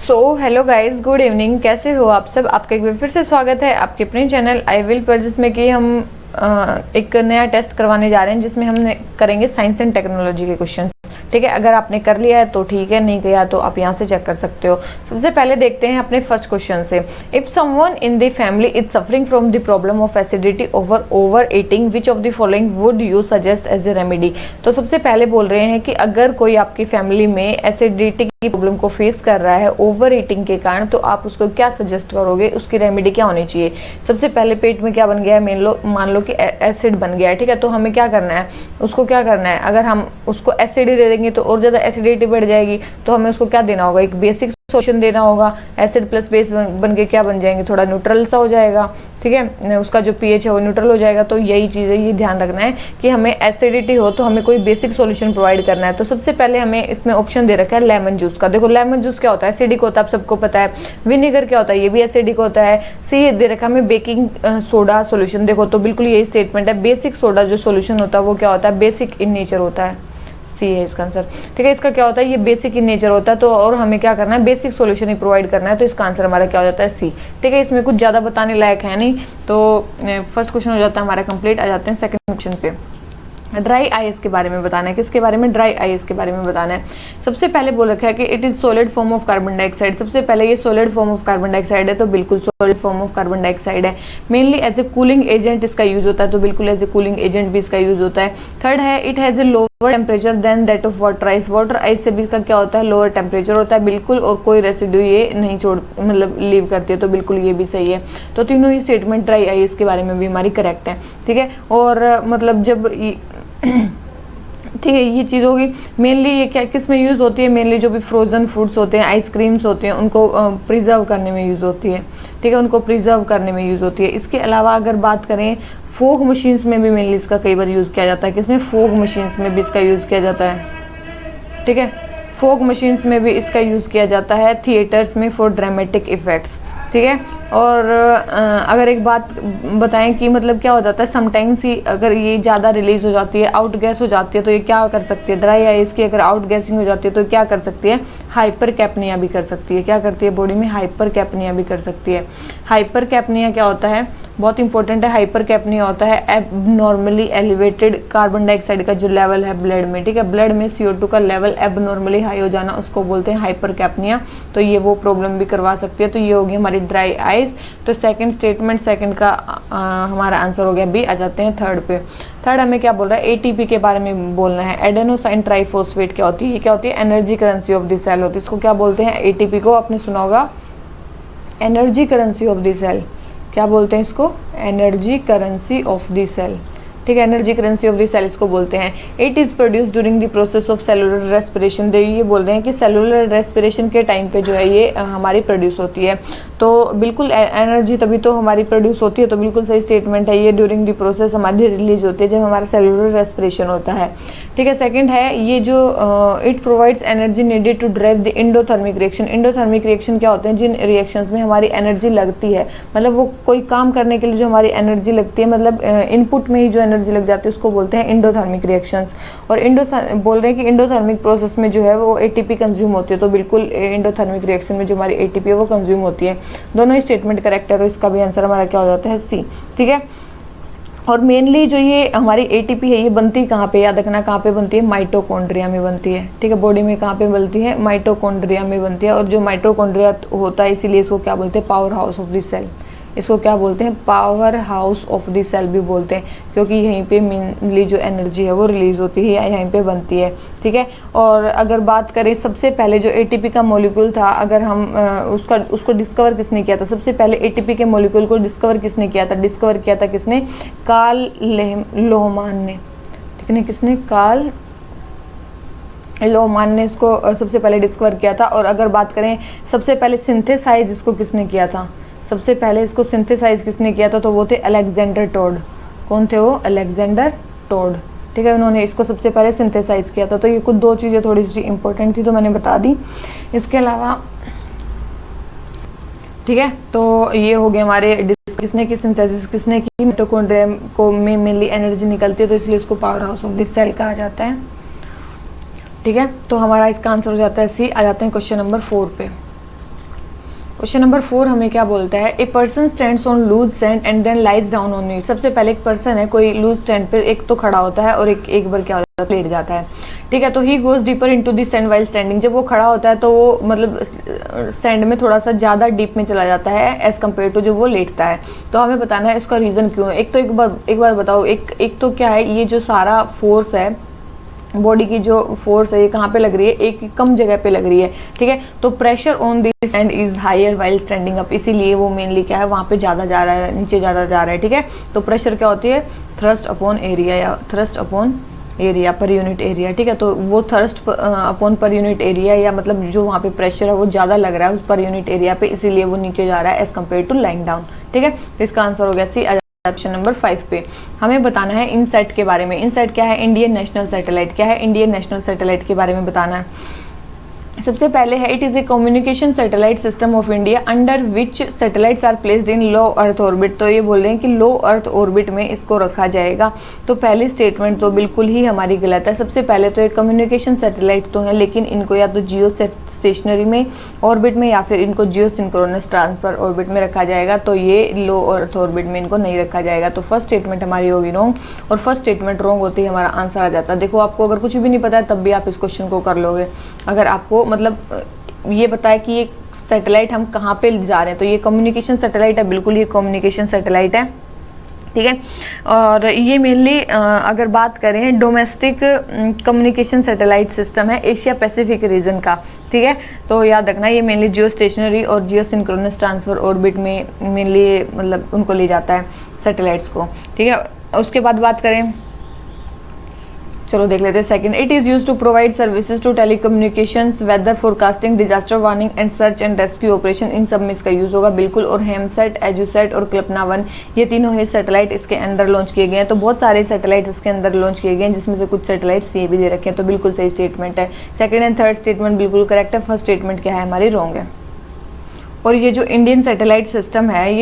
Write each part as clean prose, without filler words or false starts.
Hello guys, good evening. कैसे हो आप सब? आपका एक बार फिर से स्वागत है आपके अपने चैनल आई विल पर, जिसमें कि हम एक नया टेस्ट करवाने जा रहे हैं, जिसमें हम करेंगे साइंस एंड टेक्नोलॉजी के क्वेश्चंस। ठीक है, अगर आपने कर लिया है तो ठीक है, नहीं किया तो आप यहाँ से चेक कर सकते हो। सबसे पहले देखते हैं अपने फर्स्ट क्वेश्चन से। If someone in the family is suffering from the problem of acidity over eating, which of the following would you suggest as a remedy. तो सबसे पहले बोल रहे हैं कि अगर कोई आपकी फैमिली में एसिडिटी की प्रॉब्लम को फेस कर रहा है ओवर ईटिंग के कारण, तो आप उसको क्या सजेस्ट करोगे, उसकी रेमेडी क्या होनी चाहिए। सबसे पहले पेट में क्या बन गया है, मान लो कि एसिड बन गया है। ठीक है, तो हमें क्या करना है, उसको क्या करना है, अगर हम उसको एसिड दे देंगे तो और ज़्यादा एसिडिटी बढ़ जाएगी। तो हमें उसको क्या देना होगा, एक बेसिक सोल्यूशन देना होगा। एसिड प्लस बेस बन के क्या बन जाएंगे, थोड़ा न्यूट्रल सा हो जाएगा। ठीक है, उसका जो पीएच है वो न्यूट्रल हो जाएगा। तो यही चीज़ है, ये ध्यान रखना है कि हमें एसिडिटी हो तो हमें कोई बेसिक सॉल्यूशन प्रोवाइड करना है। तो सबसे पहले हमें इसमें ऑप्शन दे रखा है लेमन जूस का। देखो लेमन जूस क्या होता है, एसिडिक होता है, आप सबको पता है। विनेगर क्या होता है, ये भी एसिडिक होता है। सी दे रखा है हमें बेकिंग सोडा सॉल्यूशन। देखो तो बिल्कुल यही स्टेटमेंट है, बेसिक सोडा जो सॉल्यूशन होता है वो क्या होता है, बेसिक इन नेचर होता है। सी है इसका आंसर। ठीक है, इसका क्या होता है, ये बेसिक इन नेचर होता है। तो और हमें क्या करना है, बेसिक सॉल्यूशन ही प्रोवाइड करना है। तो इसका आंसर हमारा क्या हो जाता है, सी। ठीक है, इसमें कुछ ज़्यादा बताने लायक है नहीं। तो फर्स्ट क्वेश्चन हो जाता है हमारा कंप्लीट। आ जाते हैं सेकंड क्वेश्चन पे। ड्राई आइस के बारे में बताना है। किसके बारे में, ड्राई आइस के बारे में बताना है। सबसे पहले बोल रखा है कि it is solid form of carbon dioxide. सबसे पहले ये solid form of carbon dioxide है, तो बिल्कुल solid form of carbon dioxide है। Mainly as a cooling agent इसका यूज होता है, तो बिल्कुल एज ए कूलिंग एजेंट भी इसका यूज होता है। थर्ड है, it has a lower temperature than that of water ice. Water ice से भी इसका क्या होता है, लोअर टेम्परेचर होता है बिल्कुल, और कोई रेसिड्यू ये नहीं छोड़ मतलब लीव करती है। तो बिल्कुल ये भी सही है। तो तीनों ही स्टेटमेंट ड्राई आइस के बारे में भी हमारी करेक्ट है। ठीक है, और मतलब जब ठीक है, ये चीज़ होगी। मेनली ये क्या किस में यूज़ होती है, मेनली जो भी फ्रोज़न फूड्स होते हैं, आइसक्रीम्स होते हैं, उनको प्रिजर्व करने में यूज़ होती है। ठीक है, उनको प्रिजर्व करने में यूज़ होती है। इसके अलावा अगर बात करें, फोग मशीन्स में भी मेनली इसका कई बार यूज़ किया जाता है। किसमें, फोग मशीन्स में भी इसका यूज़ किया जाता है। ठीक है, फोग मशीन्स में भी इसका यूज़ किया जाता है। थिएटर्स में फॉर ड्रामेटिक इफ़ेक्ट्स। ठीक है, और अगर एक बात बताएं कि मतलब क्या हो जाता है, समटाइम्स ही अगर ये ज़्यादा रिलीज हो जाती है, आउट गैस हो जाती है, तो ये क्या कर सकती है, ड्राई आइस की अगर आउट गैसिंग हो जाती है तो क्या कर सकती है, हाइपर कैप्निया भी कर सकती है। क्या करती है, बॉडी में हाइपर कैप्निया भी कर सकती है। हाइपर कैप्निया क्या होता है, बहुत इंपॉर्टेंट है। हाइपर कैप्निया होता है एबनॉर्मली एलिवेटेड कार्बन डाइऑक्साइड का जो लेवल है ब्लड में। ठीक है, ब्लड में CO2 का लेवल एबनॉर्मली हाई हो जाना, उसको बोलते हैं हाइपर कैप्निया। तो ये वो प्रॉब्लम भी करवा सकती है। तो ये होगी हमारी ड्राई आइस। तो सेकंड स्टेटमेंट, सेकंड का हमारा आंसर हो गया बी। आ जाते हैं थर्ड पे। थर्ड हमें क्या बोल रहा है, ATP के बारे में बोलना है। एडेनोसाइन ट्राइफॉस्फेट क्या होती है, ये क्या होती है, energy currency of the cell होती है। इसको क्या बोलते हैं, ATP को आपने सुना होगा, energy currency of the cell. क्या बोलते हैं इसको, energy currency of the cell. ठीक है, energy currency of the cell इसको बोलते हैं। It is produce during the process of cellular respiration. ये बोल रहे हैं कि सेलुलर रेस्पिरेशन के टाइम पे जो है ये हमारी प्रोड्यूस होती है। तो बिल्कुल एनर्जी तभी तो हमारी प्रोड्यूस होती है। तो बिल्कुल सही स्टेटमेंट है ये, ड्यूरिंग द प्रोसेस हमारी रिलीज होती है जब हमारा सेलुलर रेस्पिरेशन होता है। ठीक है, सेकेंड है ये जो it provides energy needed to drive the endothermic reaction. Endothermic reaction क्या होते हैं, जिन रिएक्शंस में हमारी एनर्जी लगती है, मतलब वो कोई काम करने के लिए जो हमारी एनर्जी लगती है, मतलब इनपुट में ही जो एनर्जी लग जाती है, उसको बोलते हैं इंडोथर्मिक रिएक्शंस। और बोल रहे हैं कि इंडोथर्मिक प्रोसेस में जो है वो ATP कंज्यूम होती है। तो बिल्कुल इंडोथर्मिक रिएक्शन में जो हमारी ATP है वो कंज्यूम होती है। दोनों ही स्टेटमेंट करेक्ट है। तो इसका भी आंसर हमारा क्या हो जाता है, सी। ठीक है, और मेनली जो ये हमारी ATP है ये बनती कहाँ पे, याद रखना कहाँ पे बनती है, माइटोकॉन्ड्रिया में बनती है। ठीक है, बॉडी में कहाँ पे बनती है, माइटोकॉन्ड्रिया में बनती है। और जो माइटोकॉन्ड्रिया होता है इसीलिए इसको क्या बोलते हैं, powerhouse of the cell. इसको क्या बोलते हैं, powerhouse of the cell भी बोलते हैं, क्योंकि यहीं पे मेनली जो एनर्जी है वो रिलीज होती है या यहीं पे बनती है। ठीक है, और अगर बात करें सबसे पहले जो ATP का मॉलिक्यूल था, अगर हम उसको डिस्कवर किसने किया था, सबसे पहले ATP के मॉलिक्यूल को डिस्कवर किसने किया था, डिस्कवर किया था किसने, कार्ल लोहमान ने। ठीक है, किसने, कार्ल लोहमान ने इसको सबसे पहले डिस्कवर किया था। और अगर बात करें सबसे पहले सिंथेसाइज इसको किसने किया था, सबसे पहले इसको सिंथेसाइज किसने किया था, तो वो थे अलेक्जेंडर टोड। कौन थे वो, अलेक्जेंडर टोड। ठीक है, उन्होंने इसको सबसे पहले सिंथेसाइज किया था। तो ये कुछ दो चीज़ें थोड़ी सी इंपॉर्टेंट थी तो मैंने बता दी। इसके अलावा ठीक है, तो ये हो गए हमारे किसने की सिंथेसिस किसने की, मिटोकॉन्ड्रिया को में मेनली एनर्जी निकलती है, तो इसलिए इसको powerhouse of the cell कहा जाता है। ठीक है, तो हमारा इसका आंसर हो जाता है सी। आ जाते हैं क्वेश्चन नंबर 4 पे। क्वेश्चन नंबर 4 हमें क्या बोलता है, a person stands on loose sand and then lies down on it. सबसे पहले एक पर्सन है, कोई लूज स्टैंड पे एक तो खड़ा होता है और एक बार क्या होता है, लेट जाता है, ठीक है। तो he goes deeper into the sand while standing. जब वो खड़ा होता है तो वो मतलब सैंड में थोड़ा सा ज़्यादा डीप में चला जाता है एज कम्पेयर टू जब वो लेटता है। तो हमें बताना है इसका रीज़न क्यों है। एक तो एक बार बताओ, एक तो क्या है, ये जो सारा फोर्स है, बॉडी की जो फोर्स है ये कहाँ पे लग रही है, एक कम जगह पे लग रही है, ठीक है। तो pressure on this sand is higher while standing up, इसीलिए वो मेनली क्या है, वहाँ पे ज़्यादा जा रहा है, नीचे ज़्यादा जा रहा है, ठीक है। तो प्रेशर क्या होती है, थ्रस्ट अपॉन एरिया या thrust upon area per unit area, ठीक है। तो वो thrust upon per unit area या मतलब जो वहाँ पे प्रेशर है वो ज़्यादा लग रहा है उस पर यूनिट एरिया पे, इसीलिए वो नीचे जा रहा है as compare to lying down, ठीक है। तो इसका आंसर हो गया सी। ऑप्शन नंबर 5 पे हमें बताना है इनसैट के बारे में। इनसैट क्या है, इंडियन नेशनल सैटेलाइट। क्या है, इंडियन नेशनल सैटेलाइट के बारे में बताना है। सबसे पहले है, it is a communication satellite system of India under which satellites are placed in low earth orbit. तो ये बोल रहे हैं कि लो अर्थ ऑर्बिट में इसको रखा जाएगा। तो पहली स्टेटमेंट तो बिल्कुल ही हमारी गलत है। सबसे पहले तो ये कम्युनिकेशन सैटेलाइट तो है, लेकिन इनको या तो जियो स्टेशनरी में ऑर्बिट में या फिर इनको जियो सिंक्रोनस ट्रांसफर ऑर्बिट में रखा जाएगा। तो ये लो अर्थ ऑर्बिट में इनको नहीं रखा जाएगा। तो फर्स्ट स्टेटमेंट हमारी होगी रॉन्ग, और फर्स्ट स्टेटमेंट रॉन्ग होती है हमारा आंसर आ जाता है। देखो आपको अगर कुछ भी नहीं पता है तब भी आप इस क्वेश्चन को कर लोगे। अगर आपको मतलब ये बताया कि ये सैटेलाइट हम कहाँ पे जा रहे हैं, तो ये कम्युनिकेशन सैटेलाइट है, बिल्कुल ये कम्युनिकेशन सैटेलाइट है, ठीक है। और ये मेनली अगर बात करें डोमेस्टिक कम्युनिकेशन सैटेलाइट सिस्टम है एशिया पैसिफिक रीजन का, ठीक है। तो याद रखना ये मेनली जियो स्टेशनरी और जियो सिंक्रोनस ट्रांसफर ऑर्बिट में मेनली मतलब उनको ले जाता है सैटेलाइट्स को, ठीक है। उसके बाद बात करें, चलो देख लेते हैं second. It is use to provide services to telecommunications, weather forecasting, disaster warning and search and rescue operation. इन सब में इसका यूज होगा बिल्कुल। और हेमसेट, एजुसेट और कल्पना 1 ये तीनों ही सैटेलाइट इसके अंदर लॉन्च किए गए हैं। तो बहुत सारे सैटेलाइट इसके अंदर लॉन्च किए गए हैं, जिसमें से कुछ सैटेलाइट्स ये भी दे रखे हैं। तो बिल्कुल सही स्टेटमेंट है। सेकेंड एंड थर्ड स्टेटमेंट बिल्कुल करेक्ट है। फर्स्ट स्टेटमेंट क्या है हमारी रॉन्ग है। और ये जो इंडियन सैटेलाइट सिस्टम है,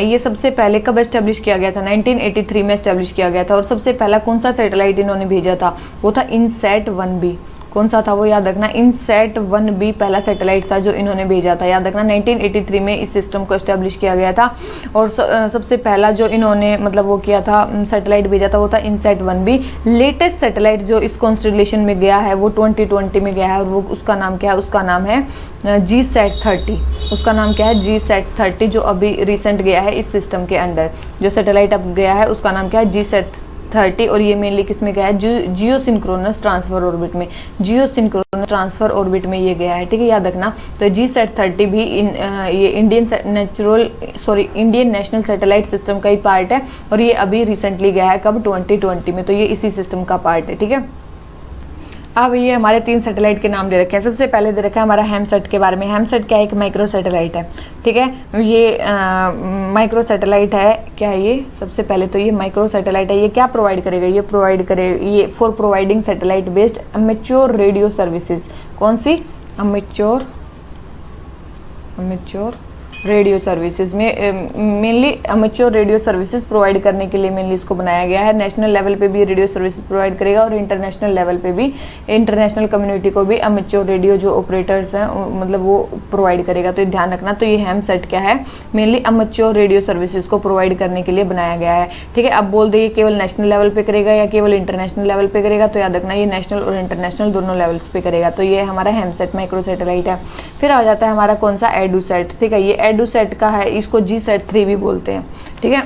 ये सबसे पहले कब एस्टेब्लिश किया गया था, 1983 में एस्टेब्लिश किया गया था। और सबसे पहला कौन सा सैटेलाइट इन्होंने भेजा था, वो था इनसैट 1B। कौन सा था वो याद रखना, इनसैट 1B पहला सैटेलाइट था जो इन्होंने भेजा था। याद रखना 1983 में इस सिस्टम को एस्टेब्लिश किया गया था। और सबसे पहला जो इन्होंने मतलब वो किया था सैटेलाइट भेजा था वो था इनसैट 1B। लेटेस्ट सैटेलाइट जो इस कॉन्स्टेलेशन में गया है वो 2020 में गया है, और वो उसका नाम क्या है, उसका नाम है GSAT-30। उसका नाम क्या है, GSAT-30, जो अभी रिसेंट गया है इस सिस्टम के अंडर। जो सैटेलाइट अब गया है उसका नाम क्या है, GSAT-30। और ये मेनली किस में गया है, जियो सिंक्रोनस ट्रांसफर ऑर्बिट में, जियो सिंक्रोनस ट्रांसफर ऑर्बिट में ये गया है, ठीक है। याद रखना। तो GSAT-30 भी ये इंडियन नेशनल सैटेलाइट सिस्टम का ही पार्ट है, और ये अभी रिसेंटली गया है कब, 2020 में। तो ये इसी सिस्टम का पार्ट है, ठीक है। अब ये हमारे 3 सैटेलाइट के नाम दे रखे हैं। सबसे पहले दे रखा है हमारा हेमसेट के बारे में। हेमसेट क्या है, एक माइक्रो सैटेलाइट है, ठीक है। ये माइक्रो सैटेलाइट है, क्या है ये, सबसे पहले तो ये माइक्रो सैटेलाइट है। ये क्या प्रोवाइड करेगा, ये for providing satellite based amateur radio services. कौन सी, अमेच्योर रेडियो सर्विसेज में mainly amateur radio services provide करने के लिए मेनली इसको बनाया गया है। नेशनल लेवल पे भी रेडियो सर्विसेज प्रोवाइड करेगा, और इंटरनेशनल लेवल पे भी इंटरनेशनल कम्युनिटी को भी अमेच्योर रेडियो जो ऑपरेटर्स हैं मतलब वो प्रोवाइड करेगा। तो ये ध्यान रखना। तो ये हेमसेट क्या है, मेनली अमेच्योर रेडियो सर्विसेज को प्रोवाइड करने के लिए बनाया गया है, ठीक है। अब बोल दे केवल नेशनल लेवल पे करेगा या केवल इंटरनेशनल लेवल पे करेगा, तो याद रखना ये नेशनल और इंटरनेशनल दोनों लेवल्स पे करेगा। तो ये हमारा हेमसेट माइक्रो सैटेलाइट है। फिर आ जाता है हमारा कौन सा, एडुसेट, ठीक है। ये एडुसेट का है, इसको GSAT-3 भी बोलते हैं, ठीक है।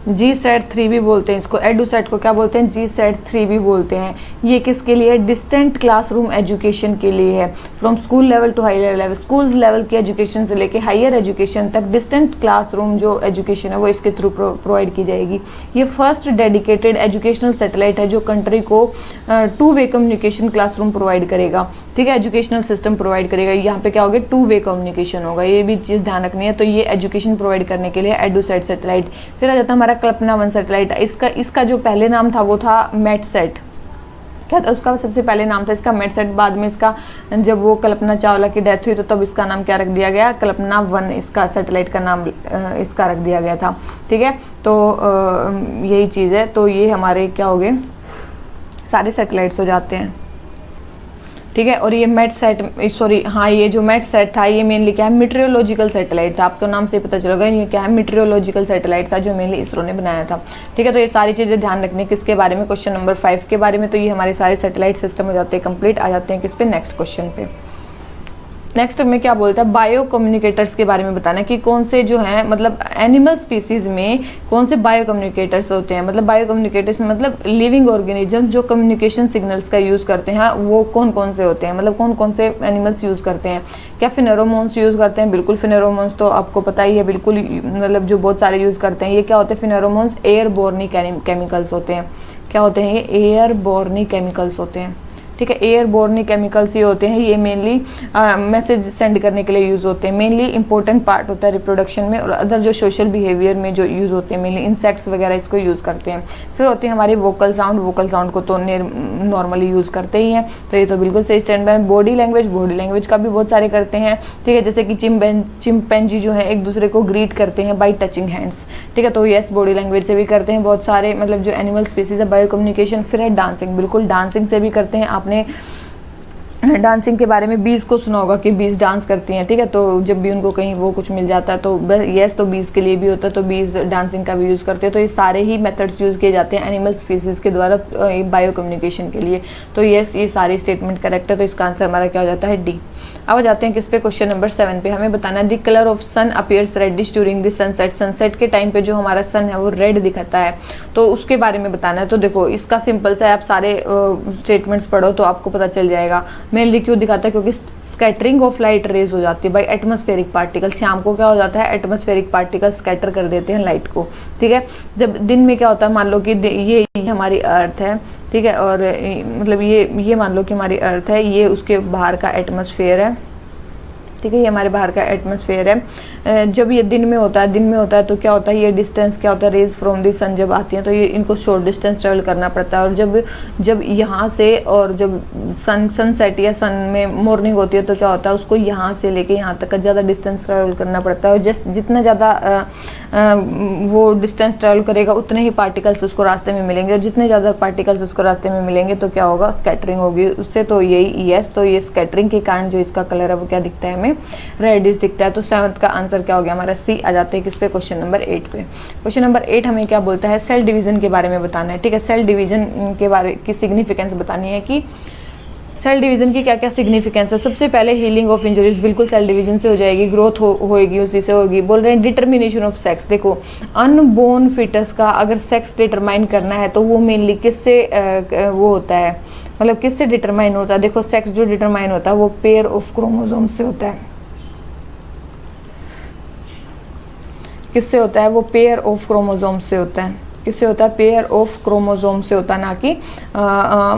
GSAT-3 भी बोलते हैं इसको, एडुसेट को क्या बोलते हैं, GSAT-3 भी बोलते हैं। ये किसके लिए है, डिस्टेंट क्लासरूम एजुकेशन के लिए है। From school level to higher level, school level की एजुकेशन से लेके हायर एजुकेशन तक डिस्टेंट क्लासरूम जो एजुकेशन है वो इसके थ्रू प्रोवाइड की जाएगी। ये फर्स्ट डेडिकेटेड एजुकेशनल सैटेलाइट है जो कंट्री को 2-वे कम्युनिकेशन क्लासरूम प्रोवाइड करेगा, ठीक है। एजुकेशनल सिस्टम प्रोवाइड करेगा। यहाँ पे क्या होगा, 2-वे कम्युनिकेशन होगा, ये भी चीज़ ध्यान रखनी है। तो ये एजुकेशन प्रोवाइड करने के लिए एडुसेट सैटेलाइट। फिर आ जाता है हमारा कल्पना 1 सैटेलाइट। इसका जो पहले नाम था वो था मेटसेट। क्या था उसका सबसे पहले नाम था इसका, मेटसेट। बाद में इसका जब वो कल्पना चावला की डेथ हुई तो तब इसका नाम क्या रख दिया गया, कल्पना 1 इसका सैटेलाइट का नाम इसका रख दिया गया था, ठीक है। तो यही चीज़ है। तो ये हमारे क्या हो गए, सारे सैटेलाइट्स हो जाते हैं। ठीक है। और ये METSAT, सॉरी हाँ, ये जो METSAT था ये मेनली क्या है, मीटरियोलॉजिकल सैटेलाइट था। आपको नाम से पता चलेगा ये क्या है, मीटरियोलॉजिकल सैटेलाइट था जो मेनली इसरो ने बनाया था। ठीक है, तो ये सारी चीज़ें ध्यान रखनी किसके बारे में, क्वेश्चन नंबर 5 के बारे में। तो ये हमारे सारे सैटेलाइट सिस्टम हो जाते हैं कंप्लीट। आ जाते हैं किस पे, नेक्स्ट क्वेश्चन पे। नेक्स्ट में क्या बोलता है, बायो कम्युनिकेटर्स के बारे में बताना कि कौन से जो हैं, मतलब एनिमल स्पीसीज में कौन से बायो कम्युनिकेटर्स होते हैं। मतलब बायो कम्युनिकेटर्स मतलब लिविंग ऑर्गेनिज्म जो कम्युनिकेशन सिग्नल्स का यूज़ करते हैं, वो कौन कौन से होते हैं, मतलब कौन कौन से एनिमल्स यूज़ करते हैं। क्या फिनेरोमोन्स यूज़ करते हैं, बिल्कुल फिनेरोमोन्स तो आपको पता ही है, बिल्कुल मतलब जो बहुत सारे यूज़ करते हैं। ये क्या होते हैं फिनेरोमोन्स, एयरबोर्नी केमिकल्स होते हैं। क्या होते हैं ये, एयरबोर्नी केमिकल्स होते हैं। ठीक है, एयरबोर्न केमिकल्स ये होते हैं, ये मेनली मैसेज सेंड करने के लिए यूज़ होते हैं। मेनली इंपॉर्टेंट पार्ट होता है रिप्रोडक्शन में और अदर जो सोशल बिहेवियर में जो यूज़ होते हैं, मेनली इंसेक्ट्स वगैरह इसको यूज़ करते हैं। फिर होते हैं हमारे वोकल साउंड को तो नॉर्मली यूज़ करते ही हैं, तो ये तो बिल्कुल सही स्टैंड बाय। बॉडी लैंग्वेज का भी बहुत सारे करते हैं। ठीक है, जैसे कि चिंपैंजी जो है एक दूसरे को ग्रीट करते हैं बाई टचिंग हैंड्स। ठीक है, तो यस बॉडी लैंग्वेज से भी करते हैं बहुत सारे, मतलब जो एनिमल स्पीसीज है बायो कम्युनिकेशन। फिर है डांसिंग, बिल्कुल डांसिंग से भी करते हैं। आपने डांसिंग के बारे में बीज को सुना होगा कि बीज डांस करती हैं। ठीक है, तो जब भी उनको कहीं वो कुछ मिल जाता है तो यस, तो बीज के लिए भी होता है, तो बीज डांसिंग का भी यूज़ करते हैं। तो ये सारे ही मेथड्स यूज़ किए जाते हैं एनिमल स्पीसीज के द्वारा बायो कम्युनिकेशन के लिए। तो यस, ये सारी स्टेटमेंट करेक्ट है, तो इसका आंसर हमारा क्या हो जाता है, डी। अब आ जाते हैं किस पे, क्वेश्चन नंबर 7 पे। हमें बताना है the colour of sun appears reddish during the sunset. Sunset के टाइम पे जो हमारा सन है वो रेड दिखाता है, तो उसके बारे में बताना है। तो देखो इसका सिंपल सा है, आप सारे स्टेटमेंट्स पढ़ो तो आपको पता चल जाएगा। मेनली क्यों दिखाता है, क्योंकि स्कैटरिंग ऑफ लाइट रेज हो जाती है बाई एटमॉस्फेरिक पार्टिकल। शाम को क्या हो जाता है, एटमॉस्फेरिक पार्टिकल स्कैटर कर देते हैं लाइट को। ठीक है, जब दिन में क्या होता है, मान लो कि ये हमारी अर्थ है, ठीक है, और मतलब ये मान लो कि हमारी अर्थ है, ये उसके बाहर का एटमॉस्फेयर है। ठीक है, ये हमारे बाहर का एटमॉस्फेयर है। जब ये दिन में होता है तो क्या होता है, ये डिस्टेंस क्या होता है, रेज फ्रॉम द सन जब आती हैं तो ये इनको शॉर्ट डिस्टेंस ट्रेवल करना पड़ता है। और जब यहाँ से, और जब सनसेट या सन में मॉर्निंग होती है तो क्या होता है, उसको यहाँ से लेके यहाँ तक का ज़्यादा डिस्टेंस ट्रेवल करना पड़ता है। और जितना ज़्यादा वो डिस्टेंस ट्रेवल करेगा उतने ही पार्टिकल्स उसको रास्ते में मिलेंगे, और जितने ज़्यादा पार्टिकल्स उसको रास्ते में मिलेंगे तो क्या होगा, स्कैटरिंग होगी उससे। तो यही यस, तो ये स्कैटरिंग के कारण जो इसका कलर है वो क्या दिखता है, हमें रेडिश दिखता है। तो 7th का आंसर क्या हो गया हमारा, सी। आ जाते हैं किस पे, क्वेश्चन नंबर 8 पे। क्वेश्चन नंबर 8 हमें क्या बोलता है, सेल डिवीजन के बारे में बताना है। ठीक है, सेल डिवीजन के बारे की सिग्निफिकेंस बतानी है कि सेल डिवीजन की क्या क्या सिग्निफिकेंस है। सबसे पहले हीलिंग ऑफ इंजरीज, बिल्कुल सेल डिवीजन से हो जाएगी, ग्रोथ होएगी उसी से होगी। बोल रहे हैं डिटर्मिनेशन ऑफ सेक्स। देखो अनबोर्न फीटस का अगर सेक्स डिटरमाइन करना है तो वो मेनली किससे वो होता है, मतलब किससे डिटरमाइन होता है। देखो सेक्स जो डिटरमाइन होता है वो पेयर ऑफ क्रोमोसोम से होता है। किससे होता है, वो पेयर ऑफ क्रोमोसोम से होता है। किससे होता है, पेयर ऑफ क्रोमोसोम से होता है, ना कि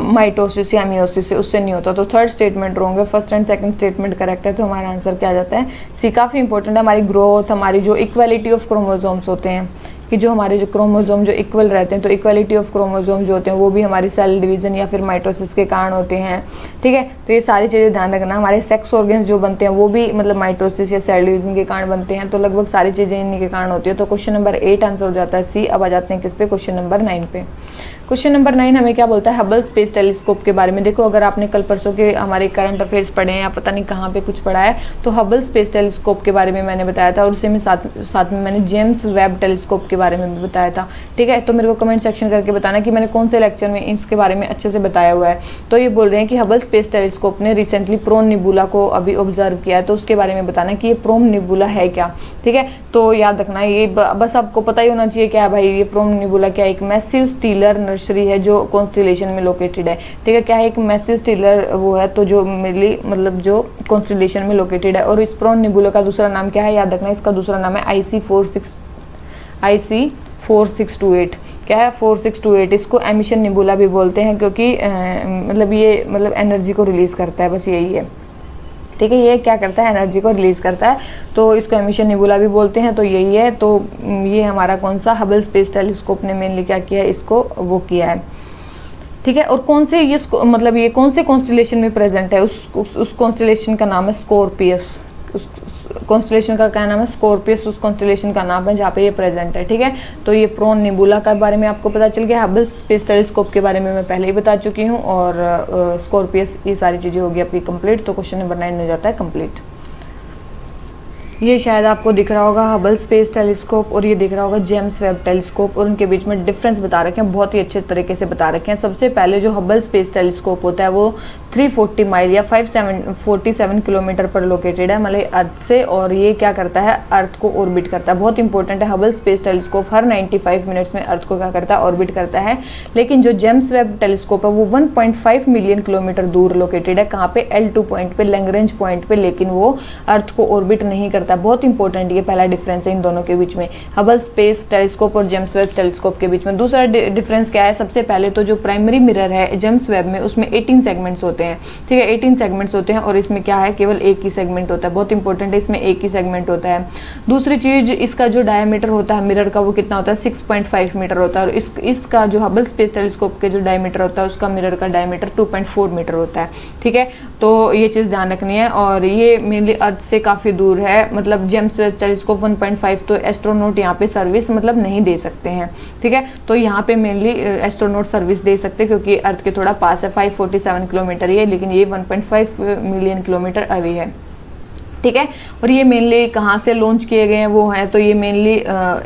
माइटोसिस या मियोसिस से, उससे नहीं होता। तो थर्ड स्टेटमेंट रॉन्ग है, first and second statement correct है। तो हमारा आंसर क्या आ जाता है, सी। काफ़ी इंपॉर्टेंट है हमारी ग्रोथ, हमारी जो इक्वालिटी ऑफ क्रोमोसोम्स होते हैं, कि जो हमारे जो क्रोमोसोम जो इक्वल रहते हैं, तो इक्वालिटी ऑफ क्रोमोसोम जो होते हैं वो भी हमारी सेल डिवीजन या फिर माइटोसिस के कारण होते हैं। ठीक है, तो ये सारी चीज़ें ध्यान रखना। हमारे सेक्स ऑर्गन्स जो बनते हैं वो भी मतलब माइटोसिस या सेल डिवीजन के कारण बनते हैं, तो लगभग सारी चीज़ें इन्हीं के कारण होती है। तो क्वेश्चन नंबर 8 आंसर हो जाता है सी। अब आ जाते हैं किस पे, क्वेश्चन नंबर 9 पे। क्वेश्चन नंबर 9 हमें क्या बोलता है, हबल स्पेस टेलीस्कोप के बारे में। देखो अगर आपने कल परसों के हमारे करंट अफेयर्स पढ़े हैं या पता नहीं कहाँ पे कुछ पढ़ा है, तो हबल स्पेस टेलीस्कोप के बारे में मैंने बताया था, और उसी में साथ में मैंने जेम्स वेब टेलीस्कोप के बारे में भी बताया था। ठीक है, तो मेरे को कमेंट सेक्शन करके बताना कि मैंने कौन से लेक्चर में इसके बारे में अच्छे से बताया हुआ है। तो ये बोल रहे हैं कि हबल स्पेस टेलीस्कोप ने रिसेंटली प्रोम निबुला को अभी ऑब्जर्व किया है, तो उसके बारे में बताना कि ये प्रोम निबुला है क्या। ठीक है, तो याद रखना ये बस आपको पता ही होना चाहिए क्या है भाई, ये प्रोम निबुला क्या है, एक मैसिव स्टीलर नर्सरी है जो कॉन्स्टिलेशन में लोकेटेड है। ठीक है, क्या है, एक मैसिव स्टीलर वो है, तो जो मेनली मतलब जो कॉन्स्टिलेशन में लोकेटेड है। और इस प्रोम निबुला का दूसरा नाम क्या है, याद रखना, इसका दूसरा नाम है IC4628। क्या है, 4628। इसको एमिशन निबुला भी बोलते हैं, क्योंकि मतलब ये मतलब एनर्जी को रिलीज करता है, बस यही है। ठीक है, ये क्या करता है, एनर्जी को रिलीज करता है, तो इसको एमिशन निबुला भी बोलते हैं। तो यही है, तो ये हमारा कौन सा, हबल स्पेस टेलीस्कोप ने मेनली क्या किया है, इसको वो किया है। ठीक है, और कौन से ये मतलब ये कौन से कॉन्स्टिलेशन में प्रेजेंट है, उस कॉन्स्टिलेशन का नाम है स्कॉर्पियस। कॉन्स्टेलेशन का क्या नाम है, स्कॉर्पियस उस कॉन्स्टेलेशन का नाम है जहाँ पे ये प्रेजेंट है, ठीक है। तो ये प्रोन नेबुला के बारे में आपको पता चल गया। हबल स्पेस टेलीस्कोप के बारे में मैं पहले ही बता चुकी हूँ, और स्कॉर्पियस, ये सारी चीज़ें होगी आपकी कंप्लीट। तो क्वेश्चन नंबर 9 हो जाता है कंप्लीट। ये शायद आपको दिख रहा होगा हबल स्पेस टेलीस्कोप, और ये दिख रहा होगा जेम्स वेब टेलीस्कोप, और उनके बीच में डिफरेंस बता रखे हैं, बहुत ही अच्छे तरीके से बता रखे हैं। सबसे पहले जो हबल स्पेस टेलीस्कोप होता है वो 340 माइल या 547 किलोमीटर पर लोकेटेड है, मतलब अर्थ से, और ये क्या करता है, अर्थ को ऑर्बिट करता है। बहुत इंपॉर्टेंट है, हबल स्पेस टेलीस्कोप हर 95 मिनट्स में अर्थ को क्या करता है, ऑर्बिट करता है। लेकिन जो जेम्स वेब टेलीस्कोप है वो 1.5 मिलियन किलोमीटर दूर लोकेटेड है, कहाँ पे, L2 पॉइंट पे, लैग्रेंज पॉइंट पे, लेकिन वो अर्थ को ऑर्बिट नहीं करता। बहुत इंपॉर्टेंट ये पहला डिफरेंस है इन दोनों के बीच में, हबल स्पेस टेलीस्कोप और जेम्स वेब टेलीस्कोप के बीच में। दूसरा डिफरेंस क्या है, सबसे पहले तो जो प्राइमरी मिरर है जेम्स वेब में, उसमें 18 सेगमेंट्स होते हैं, ठीक है, 18 सेगमेंट्स होते हैं, और इसमें क्या है, केवल एक ही सेगमेंट होता है। बहुत इंपॉर्टेंट है, इसमें एक ही सेगमेंट होता है। दूसरी चीज, इसका जो डायमीटर होता है मिरर का वो कितना होता है, 6.5 मीटर होता है, और इसका जो हबल स्पेस टेलीस्कोप के जो डायमीटर होता है उसका मिरर का डायमीटर 2.4 मीटर होता है, ठीक है। तो ये चीज़ ध्यान रखनी है, और ये मेनली अर्थ से काफ़ी दूर है, मतलब जेम्स वेब टेलीस्कोप 1.5, तो एस्ट्रोनॉट यहाँ पे सर्विस मतलब नहीं दे सकते हैं, ठीक है। तो यहाँ पे मेनली एस्ट्रोनॉट सर्विस दे सकते हैं क्योंकि अर्थ के थोड़ा पास है, 547 किलोमीटर ही है, लेकिन ये 1.5 मिलियन किलोमीटर अवे है, ठीक है। और ये मेनली कहाँ से लॉन्च किए गए हैं वो हैं, तो ये मेनली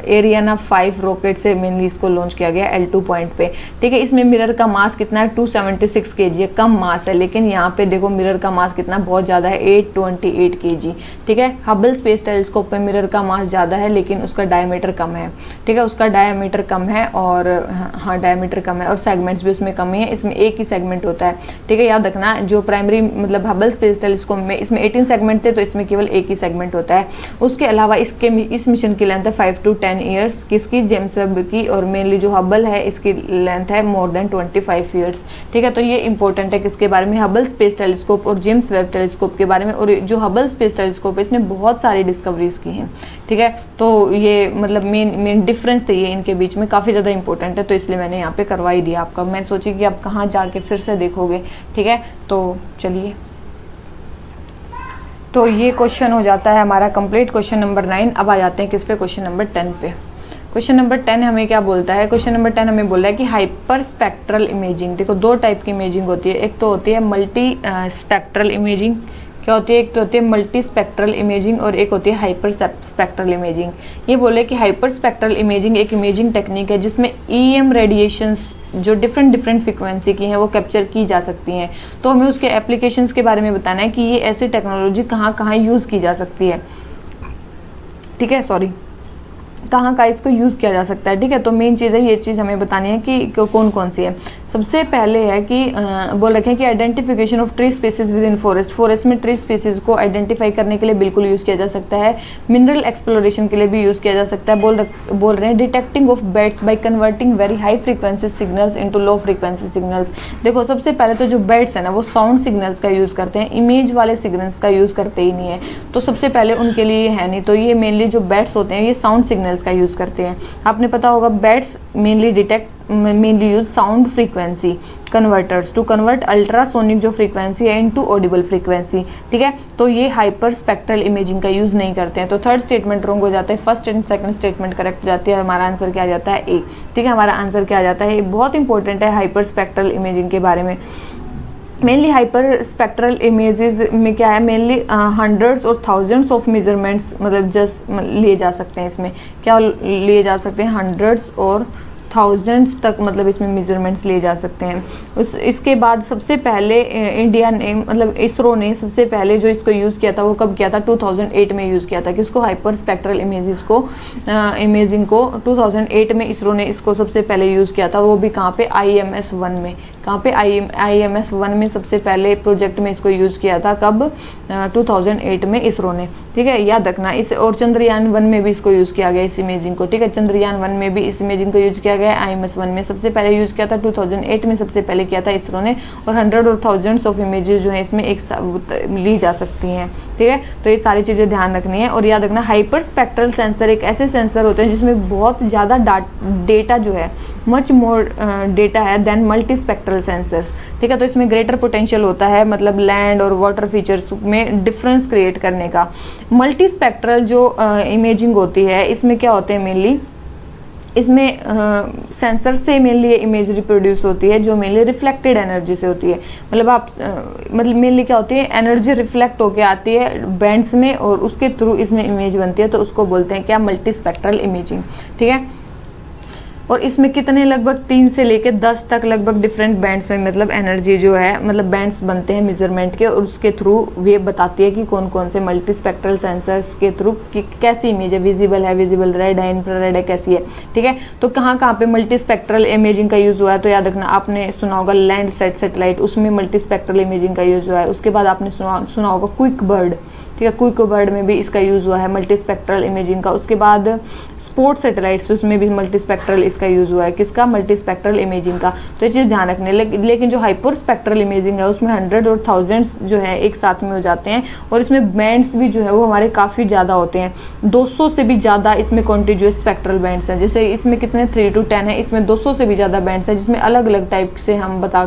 एरियाना 5 रॉकेट से मेनली इसको लॉन्च किया गया L2 पॉइंट पे, ठीक है। इसमें मिरर का मास कितना है, 276 kg है, कम मास है, लेकिन यहाँ पे देखो मिरर का मास कितना बहुत ज़्यादा है, 828 kg, ठीक है। हबल स्पेस टेलीस्कोप में मिरर का मास ज़्यादा है लेकिन उसका डायमीटर कम है, ठीक है, उसका डायमीटर कम है, और हाँ डायमीटर कम है, और सेगमेंट्स भी उसमें कम ही है, इसमें एक ही सेगमेंट होता है, ठीक है। याद रखना, जो प्राइमरी मतलब हबल स्पेस टेलीस्कोप में इसमें 18 सेगमेंट थे, तो इसमें केवल एक ही सेगमेंट होता है। उसके अलावा इस मिशन की लेंथ है 5 to 10 ईयर्स, किसकी, जेम्स वेब की, और मेनली जो हबल है इसकी लेंथ है मोर देन 25 ईयर्स, ठीक है। तो ये इंपॉर्टेंट है किसके बारे में, हबल स्पेस टेलीस्कोप और जेम्स वेब टेलीस्कोप के बारे में। और जो हबल स्पेस टेलीस्कोप है इसने बहुत सारी डिस्कवरीज की हैं, ठीक है। तो ये मतलब मेन डिफरेंस थे ये इनके बीच में, काफ़ी ज़्यादा इंपॉर्टेंट है, तो इसलिए मैंने यहाँ पे करवा ही दिया आपका। मैं सोची कि आप कहाँ जाके फिर से देखोगे, ठीक है। तो चलिए, तो ये क्वेश्चन हो जाता है हमारा कंप्लीट, क्वेश्चन नंबर 9। अब आ जाते हैं किस पे, क्वेश्चन नंबर 10 पे। क्वेश्चन नंबर 10 हमें क्या बोलता है, क्वेश्चन नंबर 10 हमें बोल रहा है कि हाइपर स्पेक्ट्रल इमेजिंग, देखो दो टाइप की इमेजिंग होती है, एक तो होती है मल्टी स्पेक्ट्रल इमेजिंग, क्या होती है, एक तो होती है मल्टी स्पेक्ट्रल इमेजिंग और एक होती है हाइपर स्पेक्ट्रल इमेजिंग। ये बोले कि हाइपर स्पेक्ट्रल इमेजिंग एक इमेजिंग टेक्निक है जिसमें EM रेडिएशंस जो डिफरेंट फ्रिक्वेंसी की हैं वो कैप्चर की जा सकती हैं। तो हमें उसके एप्लीकेशंस के बारे में बताना है कि ये ऐसी टेक्नोलॉजी कहाँ कहाँ यूज़ की जा सकती है, ठीक है, कहाँ का इसको यूज़ किया जा सकता है, ठीक है। तो मेन चीज़ है, ये चीज़ हमें बतानी है कि कौन कौन सी है। सबसे पहले है कि बोल रखे हैं कि identification of tree species with in forest में ट्री स्पीसीज को आइडेंटिफाई करने के लिए बिल्कुल यूज़ किया जा सकता है। मिनरल एक्सप्लोरेशन के लिए भी यूज़ किया जा सकता है। बोल रहे हैं detecting of bats by converting very high frequency signals into low frequency signals. देखो सबसे पहले तो जो बैट्स है ना वो साउंड सिग्नल्स का यूज़ करते हैं, इमेज वाले सिग्नल्स का यूज़ करते ही नहीं है, तो सबसे पहले उनके लिए है नहीं। तो ये मेनली जो बैट्स होते हैं ये साउंड सिग्नल्स का यूज़ करते हैं। आपने पता होगा bats mainly use sound frequency converters to convert ultrasonic जो फ्रीक्वेंसी है इनटू ऑडिबल फ्रीक्वेंसी, ठीक है। तो ये हाइपर स्पेक्ट्रल इमेजिंग का यूज़ नहीं करते हैं। तो थर्ड स्टेटमेंट रॉन्ग हो जाता है, first and second statement correct हो जाती है। हमारा आंसर क्या आ जाता है, ए, ठीक है। हमारा आंसर क्या आ जाता है, बहुत इंपॉर्टेंट है हाइपर स्पेक्ट्रल इमेजिंग के बारे में। मेनली हाइपर स्पेक्ट्रल इमेजेस में क्या है, मेनली हंड्रेड्स और थाउजेंड्स ऑफ मेजरमेंट्स मतलब जस्ट लिए जा सकते हैं। इसमें क्या लिए जा सकते हैं, हंड्रेड्स और थाउजेंड्स तक मतलब इसमें मेजरमेंट्स लिए जा सकते हैं। इसके बाद सबसे पहले इंडिया ने मतलब इसरो ने सबसे पहले जो इसको यूज़ किया था वो कब किया था, 2008 में यूज़ किया था। किसको, हाइपर स्पेक्ट्रल इमेजेस को इमेजिंग को 2008 में इसरो ने इसको सबसे पहले यूज़ किया था। वो भी कहाँ पे, IMS 1 में। कहाँ पे, IMS 1 में सबसे पहले प्रोजेक्ट में इसको यूज़ किया था। कब, 2008 में इसरो ने, ठीक है, याद रखना। इस और चंद्रयान 1 में भी इसको यूज़ किया गया इस इमेजिंग को, ठीक है। चंद्रयान 1 में भी इस इमेजिंग को यूज़ किया गया। IMS 1 में सबसे पहले यूज़ किया था, 2008 में सबसे पहले किया था इसरो ने। और 100 और थाउजेंड्स ऑफ इमेजेस जो है इसमें एक ली जा सकती हैं, ठीक है। तो ये सारी चीज़ें ध्यान रखनी है। और याद रखना हाइपर स्पेक्ट्रल सेंसर एक ऐसे सेंसर होते हैं जिसमें बहुत ज़्यादा डेटा जो है, मच मोर डेटा है देन मल्टी स्पेक्ट्रल सेंसर्स, ठीक है। तो इसमें ग्रेटर पोटेंशियल होता है, मतलब लैंड और वाटर फीचर्स में डिफरेंस क्रिएट करने का। मल्टी स्पेक्ट्रल जो इमेजिंग होती है इसमें क्या होते हैं मेनली, इसमें सेंसर से मेनली इमेज रिप्रोड्यूस होती है जो मेनली रिफ्लेक्टेड एनर्जी से होती है। मतलब आप मतलब मेनली क्या होती है, एनर्जी रिफ्लेक्ट होके आती है बैंड्स में और उसके थ्रू इसमें इमेज बनती है, तो उसको बोलते हैं क्या, मल्टी स्पेक्ट्रल इमेजिंग, ठीक है। और इसमें कितने लगभग 3 से लेकर 10 तक लगभग डिफरेंट बैंड्स में मतलब एनर्जी जो है, मतलब बैंड्स बनते हैं मेजरमेंट के, और उसके थ्रू वे बताती है कि कौन कौन से मल्टी स्पेक्ट्रल सेंसर्स के थ्रू कि कैसी इमेज है, विजिबल है, विजिबल रेड है, इंफ्रारेड है, कैसी है, ठीक है। तो कहाँ कहाँ पे मल्टी स्पेक्ट्रल इमेजिंग का यूज़ हुआ है, तो याद रखना आपने सुना होगा लैंड सेट सैटेलाइट, उसमें मल्टी स्पेक्ट्रल इमेजिंग का यूज़ हुआ है। उसके बाद आपने सुना होगा क्विक बर्ड, ठीक है, क्विक बर्ड में भी इसका यूज़ हुआ है मल्टी स्पेक्ट्रल इमेजिंग का। उसके बाद स्पोर्ट सैटेलाइट्स, उसमें भी मल्टी स्पेक्ट्रल इसका यूज़ हुआ है, किसका, मल्टी स्पेक्ट्रल इमेजिंग का। तो ये चीज़ ध्यान रखने। लेकिन जो हाइपर स्पेक्ट्रल इमेजिंग है उसमें 100 और 1000 जो है एक साथ में हो जाते हैं, और इसमें बैंड्स भी जो है वो हमारे काफ़ी ज़्यादा होते हैं, 200 से भी ज़्यादा इसमें कॉन्टिन्यूअस स्पेक्ट्रल बैंड्स हैं। जैसे इसमें कितने 3 to 10 है, इसमें 200 से भी ज़्यादा बैंड्स हैं, जिसमें अलग अलग टाइप से हम बता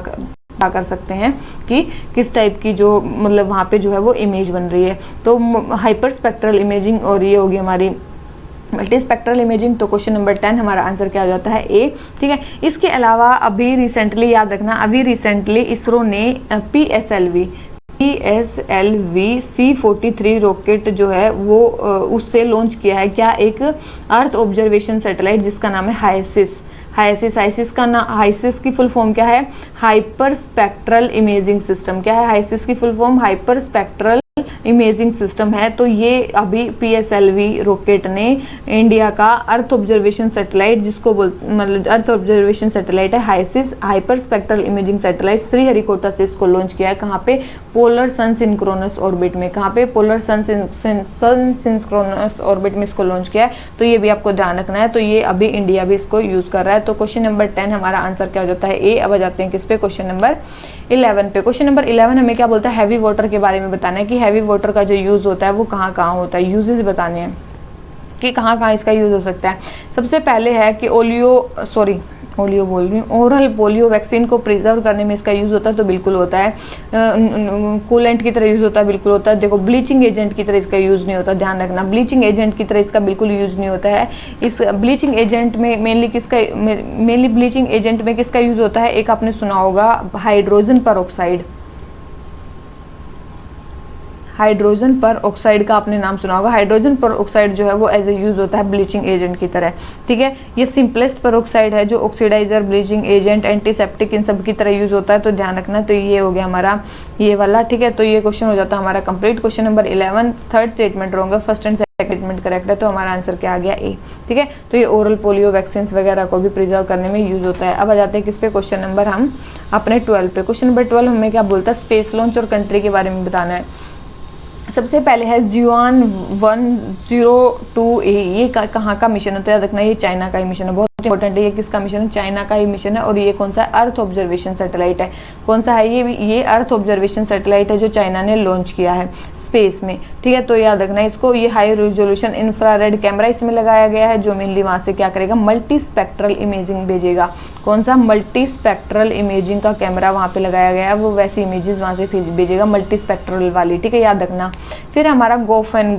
कर सकते हैं कि किस टाइप की जो मतलब वहाँ पे जो है वो इमेज बन रही है। तो हाइपर स्पेक्ट्रल इमेजिंग, और ये होगी हमारी मल्टी स्पेक्ट्रल इमेजिंग। तो क्वेश्चन नंबर 10 हमारा आंसर क्या हो जाता है, ए, ठीक है। इसके अलावा अभी रिसेंटली याद रखना, अभी रिसेंटली इसरो ने PSLV C-43 रॉकेट जो है वो उससे लॉन्च किया है क्या, एक अर्थ ऑब्जर्वेशन सैटेलाइट जिसका नाम है हाइसिस। हाइसिस की फुल फॉर्म क्या है, हाइपर स्पेक्ट्रल इमेजिंग सिस्टम। क्या है हाइसिस की full form, hyper spectral imaging system है। तो ये अभी PSLV रॉकेट ने इंडिया का अर्थ ऑब्जर्वेशन सैटेलाइट, जिसको मतलब अर्थ ऑब्जर्वेशन सैटेलाइट है HySIS, hyper spectral imaging satellite, Sriharikota से इसको लॉन्च किया है। कहाँ पे, पोलर सन सिंक्रोनस ऑर्बिट में। कहाँ पे, पोलर सन सिंक्रोनस ऑर्बिट में इसको लॉन्च किया है। तो ये भी आपको ध्यान रखना है। तो ये अभी इंडिया भी इसको यूज कर रहा है। तो क्वेश्चन नंबर 10 हमारा आंसर क्या हो जाता है, ए। अब आ जाते हैं किस पे, क्वेश्चन नंबर 11 पे। क्वेश्चन नंबर 11 हमें क्या बोलता है, हैवी वाटर के बारे में बताना है कि हैवी वाटर का जो यूज़ होता है वो कहाँ कहाँ होता है, यूजेस बताने हैं कि कहाँ कहाँ इसका यूज़ हो सकता है। सबसे पहले है कि ओरल पोलियो वैक्सीन को प्रिजर्व करने में इसका यूज़ होता है, तो बिल्कुल होता है। कूलेंट की तरह यूज़ होता है, बिल्कुल होता है। देखो ब्लीचिंग एजेंट की तरह इसका यूज़ नहीं होता, ध्यान रखना, ब्लीचिंग एजेंट की तरह इसका बिल्कुल यूज़ नहीं होता है। इस ब्लीचिंग एजेंट में मेनली ब्लीचिंग एजेंट में किसका यूज़ होता है, एक आपने सुना होगा हाइड्रोजन पर ऑक्साइड का आपने नाम सुना होगा। हाइड्रोजन पर ऑक्साइड जो है वो एज ए यूज होता है ब्लीचिंग एजेंट की तरह, ठीक है। ये सिंपलेस्ट पर ऑक्साइड है जो ऑक्सीडाइजर, ब्लीचिंग एजेंट, एंटीसेप्टिक इन सब की तरह यूज होता है, तो ध्यान रखना। तो ये हो गया हमारा ये वाला, ठीक है। तो ये क्वेश्चन हो जाता है हमारा complete. Question number 11 third statement होगा, first and second statement correct है, तो हमारा आंसर क्या आ गया, ए, ठीक है। तो ये ओरल पोलियो वैक्सीन वगैरह को भी प्रिजर्व करने में यूज होता है। अब आ जाते हैं किस पे, क्वेश्चन नंबर हम अपने 12 पे। क्वेश्चन नंबर 12 हमें क्या बोलता है, स्पेस लॉन्च और कंट्री के बारे में बताना है। सबसे पहले है जियान 102A, ये कहाँ का मिशन होता है, याद रखना ये चाइना का ही मिशन है, बहुत इंपॉर्टेंट है। ये किसका मिशन है, चाइना का ही मिशन है। और ये कौन सा है, अर्थ ऑब्जर्वेशन सैटेलाइट है। कौन सा है ये अर्थ ऑब्जर्वेशन सैटेलाइट है जो चाइना ने लॉन्च किया है स्पेस में, ठीक है। तो याद रखना इसको, ये हाई रेजोल्यूशन इंफ्रारेड कैमरा इसमें लगाया गया है जो मेनली वहां से क्या करेगा, मल्टी स्पेक्ट्रल इमेजिंग भेजेगा। कौन सा, मल्टी स्पेक्ट्रल इमेजिंग का कैमरा वहां पे लगाया गया है, वो वैसी इमेजेस वहां से भेजेगा मल्टी स्पेक्ट्रल वाली, ठीक है, याद रखना। फिर हमारा गोफेन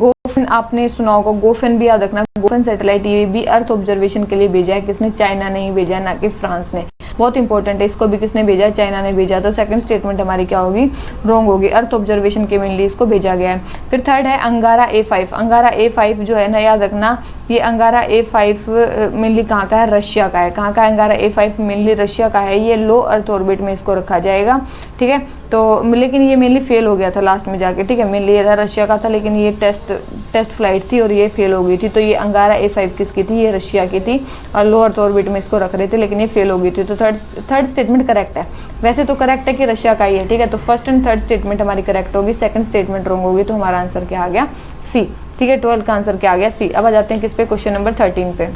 आपने सुना होगा, गोफेन भी याद रखना, गोफेन सैटेलाइट ये भी अर्थ ऑब्जर्वेशन के लिए भेजा है। किसने, चाइना ने ही भेजा है, ना कि फ्रांस ने। बहुत इंपॉर्टेंट है, इसको भी किसने भेजा है, चाइना ने भेजा। तो सेकंड स्टेटमेंट हमारी क्या होगी, रॉन्ग होगी, अर्थ ऑब्जर्वेशन के मेनली इसको भेजा गया है। फिर थर्ड है अंगारा A5। अंगारा A5 जो है ना, याद रखना, ये अंगारा A5 मेनली कहाँ का है, रशिया का है। कहाँ का है अंगारा A5, मेनली रशिया का है। ये लो अर्थ ऑर्बिट में इसको रखा जाएगा, ठीक है। तो लेकिन ये मेनली फेल हो गया था लास्ट में जाके, ठीक है। मेनली ये था रशिया का था, लेकिन ये टेस्ट फ्लाइट थी और ये फेल हो गई थी। तो ये अंगारा A5 किसकी थी, ये रशिया की थी, और लो अर्थ ऑर्बिट में इसको रख रहे थे, लेकिन ये फेल हो गई थी। तो थर्ड स्टेटमेंट करेक्ट है। वैसे तो करेक्ट है कि रशिया का ही है, ठीक है। तो फर्स्ट एंड थर्ड स्टेटमेंट हमारी करेक्ट होगी, सेकंड स्टेटमेंट रॉन्ग होगी। तो हमारा आंसर क्या आ गया, सी, ठीक है। 12 का आंसर क्या आ गया, सी। अब आ जाते हैं किस पे, क्वेश्चन नंबर 13 पे।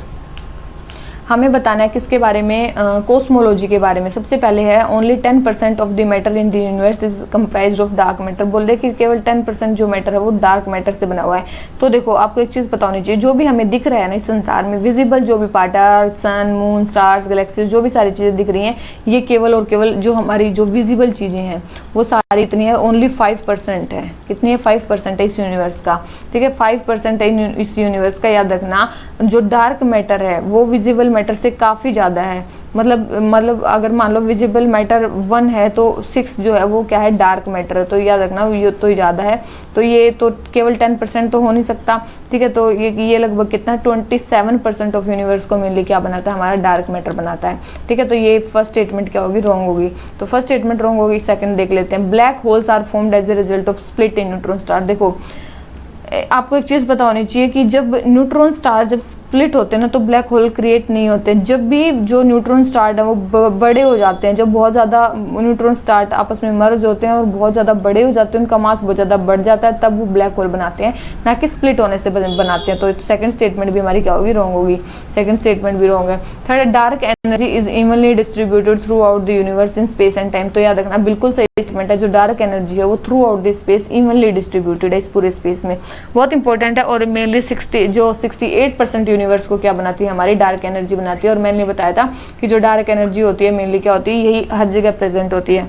हमें बताना है किसके बारे में, कोस्मोलॉजी के बारे में। सबसे पहले है only 10% of the matter in the universe is comprised of dark matter. बोल रहे कि केवल 10% जो मैटर है वो डार्क मैटर से बना हुआ है। तो देखो आपको एक चीज पता होनी चाहिए, जो भी हमें दिख रहा है ना इस संसार में, विजिबल जो भी पार्ट है, अर्थ, सन, मून, स्टार्स, गैलेक्सीज, जो भी सारी चीजें दिख रही हैं, ये केवल और केवल जो हमारी जो विजिबल चीजें हैं वो सारी इतनी है, ओनली 5% है। कितनी है? 5% है इस यूनिवर्स का। ठीक है, 5% है इस यूनिवर्स का। याद रखना, जो डार्क मैटर है वो विजिबल मैटर से काफी ज्यादा है। मतलब अगर मान लो विजिबल मैटर 1 है तो 6 जो है वो क्या है? डार्क मैटर है। तो याद रखना ये तो ज्यादा है, तो ये तो केवल 10% तो हो नहीं सकता। ठीक है, तो ये लगभग कितना? 27% ऑफ यूनिवर्स को मेनली क्या बनाता है? हमारा डार्क मैटर बनाता है। ठीक है, तो ये फर्स्ट स्टेटमेंट क्या होगी? रॉन्ग होगी। तो फर्स्ट स्टेटमेंट रॉन्ग होगी। सेकंड देख लेते हैं। Black holes are formed as a result of split in neutron star. देखो आपको एक चीज पता होनी चाहिए कि जब न्यूट्रॉन स्टार जब स्प्लिट होते हैं ना तो ब्लैक होल क्रिएट नहीं होते। जब भी जो न्यूट्रॉन स्टार है वो बड़े हो जाते हैं, जब बहुत ज़्यादा न्यूट्रॉन स्टार आपस में मर्ज होते हैं और बहुत ज़्यादा बड़े हो जाते हैं, उनका मास बहुत ज़्यादा बढ़ जाता है, तब वो ब्लैक होल बनाते हैं, ना कि स्प्लिट होने से बनाते हैं। तो सेकंड स्टेटमेंट भी हमारी क्या होगी? रॉन्ग होगी। सेकंड स्टेटमेंट भी रॉन्ग है। Third, dark energy is evenly distributed through out the universe in space and time. तो याद रखना बिल्कुल सही स्टेटमेंट है। जो डार्क एनर्जी है वो through out the space evenly distributed है इस पूरे स्पेस में। बहुत इंपॉर्टेंट है। और मेनली 68% यूनिवर्स को क्या बनाती है? हमारी डार्क एनर्जी बनाती है। और मैंने बताया था कि जो डार्क एनर्जी होती है मेनली क्या होती है? यही हर जगह प्रेजेंट होती है।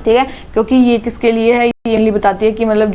ठीक है, क्योंकि ये किसके लिए है? ये मेनली बताती है कि मतलब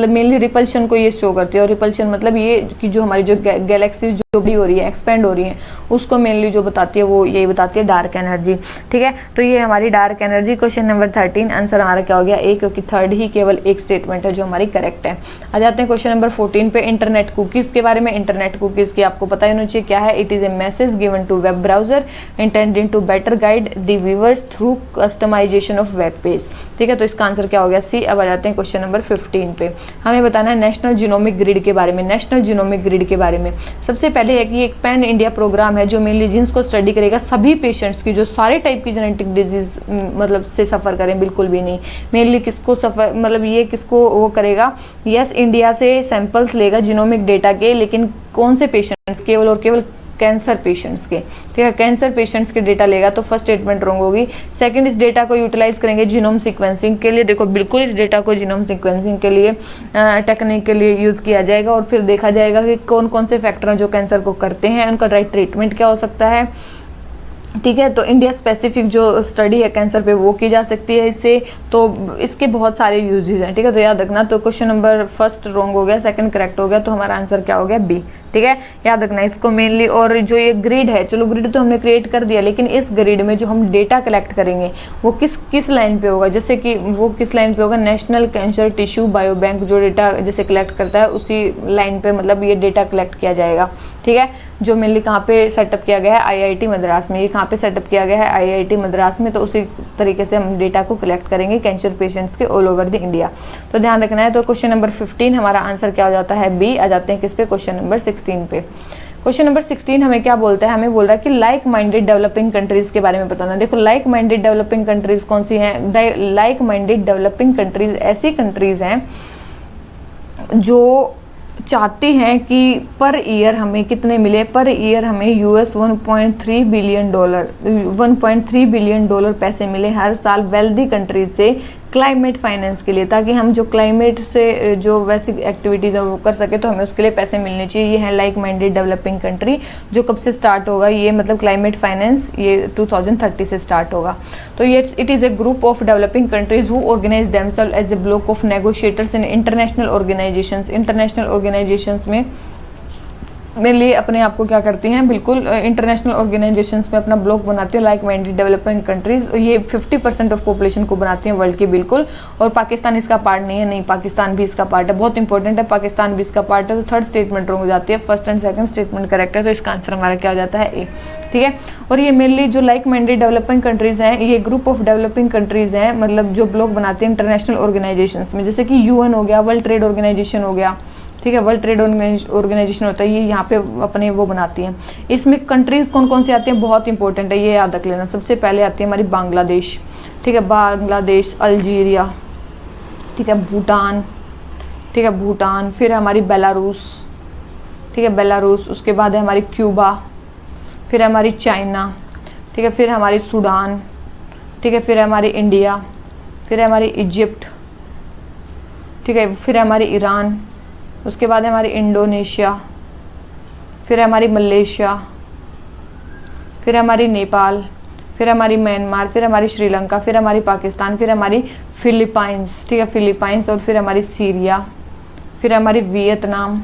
मेनली रिपल्शन को ये शो करती है। और रिपल्शन मतलब ये कि जो हमारी जो गैलेक्सी जो बड़ी हो रही है, एक्सपेंड हो रही है, उसको मेनली जो बताती है वो यही बताती है, डार्क एनर्जी। ठीक है, तो ये हमारी dark energy. Question number 13 answer हमारा क्या हो गया? ए, क्योंकि थर्ड ही केवल एक स्टेटमेंट है जो हमारी करेक्ट है। आ जाते हैं क्वेश्चन नंबर 14 पे, इंटरनेट कुकीज के बारे में। इंटरनेट कुकीज की आपको पता ही होना चाहिए क्या है। It is a message given to web browser intended to better guide the viewers through customisation of web page. ठीक है, तो इसका आंसर क्या हो गया? सी। अब आ जाते हैं क्वेश्चन नंबर 15 पे। हमें बताना है नेशनल जीनोमिक ग्रिड के बारे में। नेशनल जीनोमिक ग्रिड के बारे में सबसे पहले है कि एक पैन इंडिया प्रोग्राम है जो मेनली जीन्स को स्टडी करेगा, सभी पेशेंट्स की जो सारे टाइप की जेनेटिक डिजीज मतलब से सफर करें, बिल्कुल भी नहीं। मेनली किसको सफर मतलब ये किसको वो करेगा? यस, इंडिया से सैंपल्स लेगा जीनोमिक डेटा के, लेकिन कौन से पेशेंट्स? केवल और केवल कैंसर पेशेंट्स के। ठीक है, कैंसर पेशेंट्स के डेटा लेगा। तो फर्स्ट स्टेटमेंट रॉन्ग होगी। सेकंड, इस डेटा को यूटिलाइज करेंगे जीनोम सीक्वेंसिंग के लिए। देखो बिल्कुल इस डेटा को जीनोम सीक्वेंसिंग के लिए टेक्निक के लिए यूज किया जाएगा और फिर देखा जाएगा कि कौन कौन से फैक्टर हैं जो कैंसर को करते हैं, उनका राइट ट्रीटमेंट क्या हो सकता है। ठीक है, तो इंडिया स्पेसिफिक जो स्टडी है कैंसर पे वो की जा सकती है इससे। तो इसके बहुत सारे यूजेज हैं। ठीक है, तो याद रखना। तो क्वेश्चन नंबर फर्स्ट रॉन्ग हो गया, सेकंड करेक्ट हो गया, तो हमारा आंसर क्या हो गया? बी। ठीक है, याद रखना इसको मेनली। और जो ये ग्रिड है, चलो ग्रिड तो हमने क्रिएट कर दिया, लेकिन इस ग्रिड में जो हम डेटा कलेक्ट करेंगे वो किस लाइन पे होगा? जैसे कि वो किस लाइन पे होगा? National cancer tissue bio bank जो डेटा जैसे कलेक्ट करता है उसी लाइन पे मतलब ये डेटा कलेक्ट किया जाएगा। ठीक है, जो मेनली कहाँ पे सेटअप किया गया है? IIT मद्रास में। ये कहाँ पे सेटअप किया गया है? IIT मद्रास में। तो उसी तरीके से हम डेटा को कलेक्ट करेंगे कैंसर पेशेंट्स के ऑल ओवर द इंडिया। तो ध्यान रखना है। तो क्वेश्चन नंबर 15 हमारा आंसर क्या हो जाता है? बी। आ जाते हैं किस पे? क्वेश्चन नंबर 16 पे। क्वेश्चन नंबर 16 हमें क्या बोलता है? हमें बोल रहा है कि लाइक माइंडेड डेवलपिंग कंट्रीज के बारे में बताना। देखो लाइक माइंडेड डेवलपिंग कंट्रीज कौन सी हैं? लाइक माइंडेड डेवलपिंग कंट्रीज ऐसी कंट्रीज हैं जो चाहती हैं कि पर ईयर हमें कितने मिले? पर ईयर हमें US $1.3 बिलियन पैसे मिले हर साल वेल्दी कंट्रीज से क्लाइमेट फाइनेंस के लिए, ताकि हम जो क्लाइमेट से जो वैसी एक्टिविटीज़ है वो कर सके, तो हमें उसके लिए पैसे मिलने चाहिए। ये है लाइक माइंडेड डेवलपिंग कंट्री। जो कब से स्टार्ट होगा? ये मतलब क्लाइमेट फाइनेंस ये 2030 से स्टार्ट होगा। तो ये it is a group of developing countries who organise themselves as a bloc of negotiators in international organisations. International organisations में मेनली अपने आप को क्या करती हैं? बिल्कुल इंटरनेशनल ऑर्गेनाइजेशंस में अपना ब्लॉक बनाती हैं लाइक माइंडेड डेवलपिंग कंट्रीज। ये 50% ऑफ पॉपुलेशन को बनाती हैं वर्ल्ड की, बिल्कुल। और पाकिस्तान इसका पार्ट नहीं है। नहीं, पाकिस्तान भी इसका पार्ट है। बहुत इंपॉर्टेंट है, पाकिस्तान भी इसका पार्ट है। तो थर्ड स्टेटमेंट रॉन्ग हो जाती है, first and second statement correct है। तो इसका आंसर हमारा क्या हो जाता है? ए। ठीक है, और ये मेनली जो लाइक माइंडेड डेवलपिंग कंट्रीज हैं, ये ग्रुप ऑफ डेवलपिंग कंट्रीज हैं, मतलब जो ब्लॉक बनाते हैं इंटरनेशनल ऑर्गेनाइजेशंस में, जैसे कि UN हो गया, वर्ल्ड ट्रेड ऑर्गेनाइजेशन हो गया। ठीक है, वर्ल्ड ट्रेड ऑर्गेनाइजेशन होता है, ये यहाँ पे अपने वो बनाती हैं। इसमें कंट्रीज कौन कौन सी आती हैं? बहुत इंपॉर्टेंट है, ये याद रख लेना। सबसे पहले आती है हमारी बांग्लादेश। ठीक है, बांग्लादेश, अल्जीरिया, ठीक है, भूटान, ठीक है, भूटान, फिर हमारी बेलारूस, ठीक है, बेलारूस, उसके बाद है हमारी क्यूबा, फिर है हमारी चाइना, ठीक है, फिर हमारी सूडान, ठीक है, फिर है हमारी इंडिया, फिर है हमारी इजिप्ट, ठीक है, फिर है हमारी ईरान, उसके बाद है हमारी इंडोनेशिया, फिर है हमारी मलेशिया, फिर है हमारी नेपाल, फिर हमारी म्यांमार, फिर हमारी श्रीलंका, फिर हमारी पाकिस्तान, फिर हमारी फिलीपाइंस, ठीक है, फिलीपाइंस, और फिर हमारी सीरिया, फिर हमारी वियतनाम,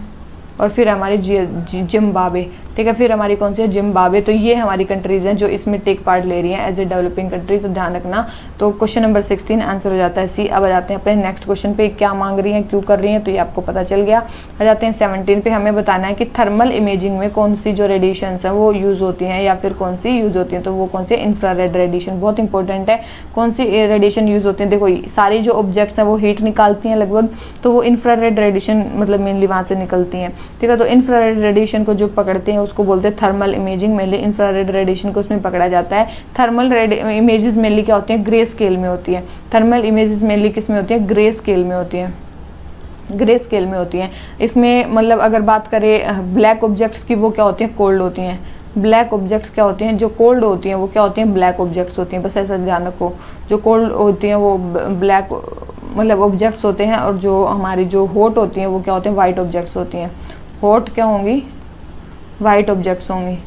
और फिर हमारी जिम्बाब्वे, ठीक है, फिर हमारी कौन सी है, जिम्बाब्वे। तो ये हमारी कंट्रीज़ हैं जो इसमें टेक पार्ट ले रही हैं एज ए डेवलपिंग कंट्री, तो ध्यान रखना। तो क्वेश्चन नंबर 16 आंसर हो जाता है सी। अब आ जाते हैं अपने नेक्स्ट क्वेश्चन पे, क्या मांग रही हैं, क्यों कर रही हैं, तो ये आपको पता चल गया। आ जाते हैं 17 पे, हमें बताना है कि थर्मल इमेजिंग में कौन सी जो रेडिएशंस हैं वो यूज़ होती हैं या फिर कौन सी यूज़ होती हैं, तो वो कौन सी, इंफ्रारेड रेडिएशन, बहुत इंपॉर्टेंट है। कौन सी रेडिएशन यूज़ होती है, देखो सारी जो ऑब्जेक्ट्स हैं वो हीट निकालती हैं लगभग, तो वो इंफ्रारेड रेडिएशन मतलब मेनली वहाँ से निकलती हैं, ठीक है। तो इंफ्रारेड रेडिएशन को जो पकड़ते हैं उसको बोलते हैं thermal imaging. Mainly infrared radiation को उसमें पकड़ा जाता है। थर्मल इमेजेस मेनली क्या होती हैं, ग्रे स्केल में होती है। थर्मल इमेजेस मेनली किस में होती है, ग्रे स्केल में होती है, ग्रे स्केल में होती हैं। इसमें मतलब अगर बात करें ब्लैक ऑब्जेक्ट्स की, वो क्या होती हैं, कोल्ड होती हैं। ब्लैक ऑब्जेक्ट्स क्या होती हैं, जो कोल्ड होती हैं वो क्या होती हैं, ब्लैक ऑब्जेक्ट्स होती हैं। बस ऐसा ध्यान रखो, जो कोल्ड होती हैं वो ब्लैक मतलब ऑब्जेक्ट्स होते हैं, और जो हमारी जो हॉट होती हैं वो क्या होते हैं, वाइट ऑब्जेक्ट्स होती हैं। हॉट क्या होंगी, वाइट ऑब्जेक्ट्स होंगी।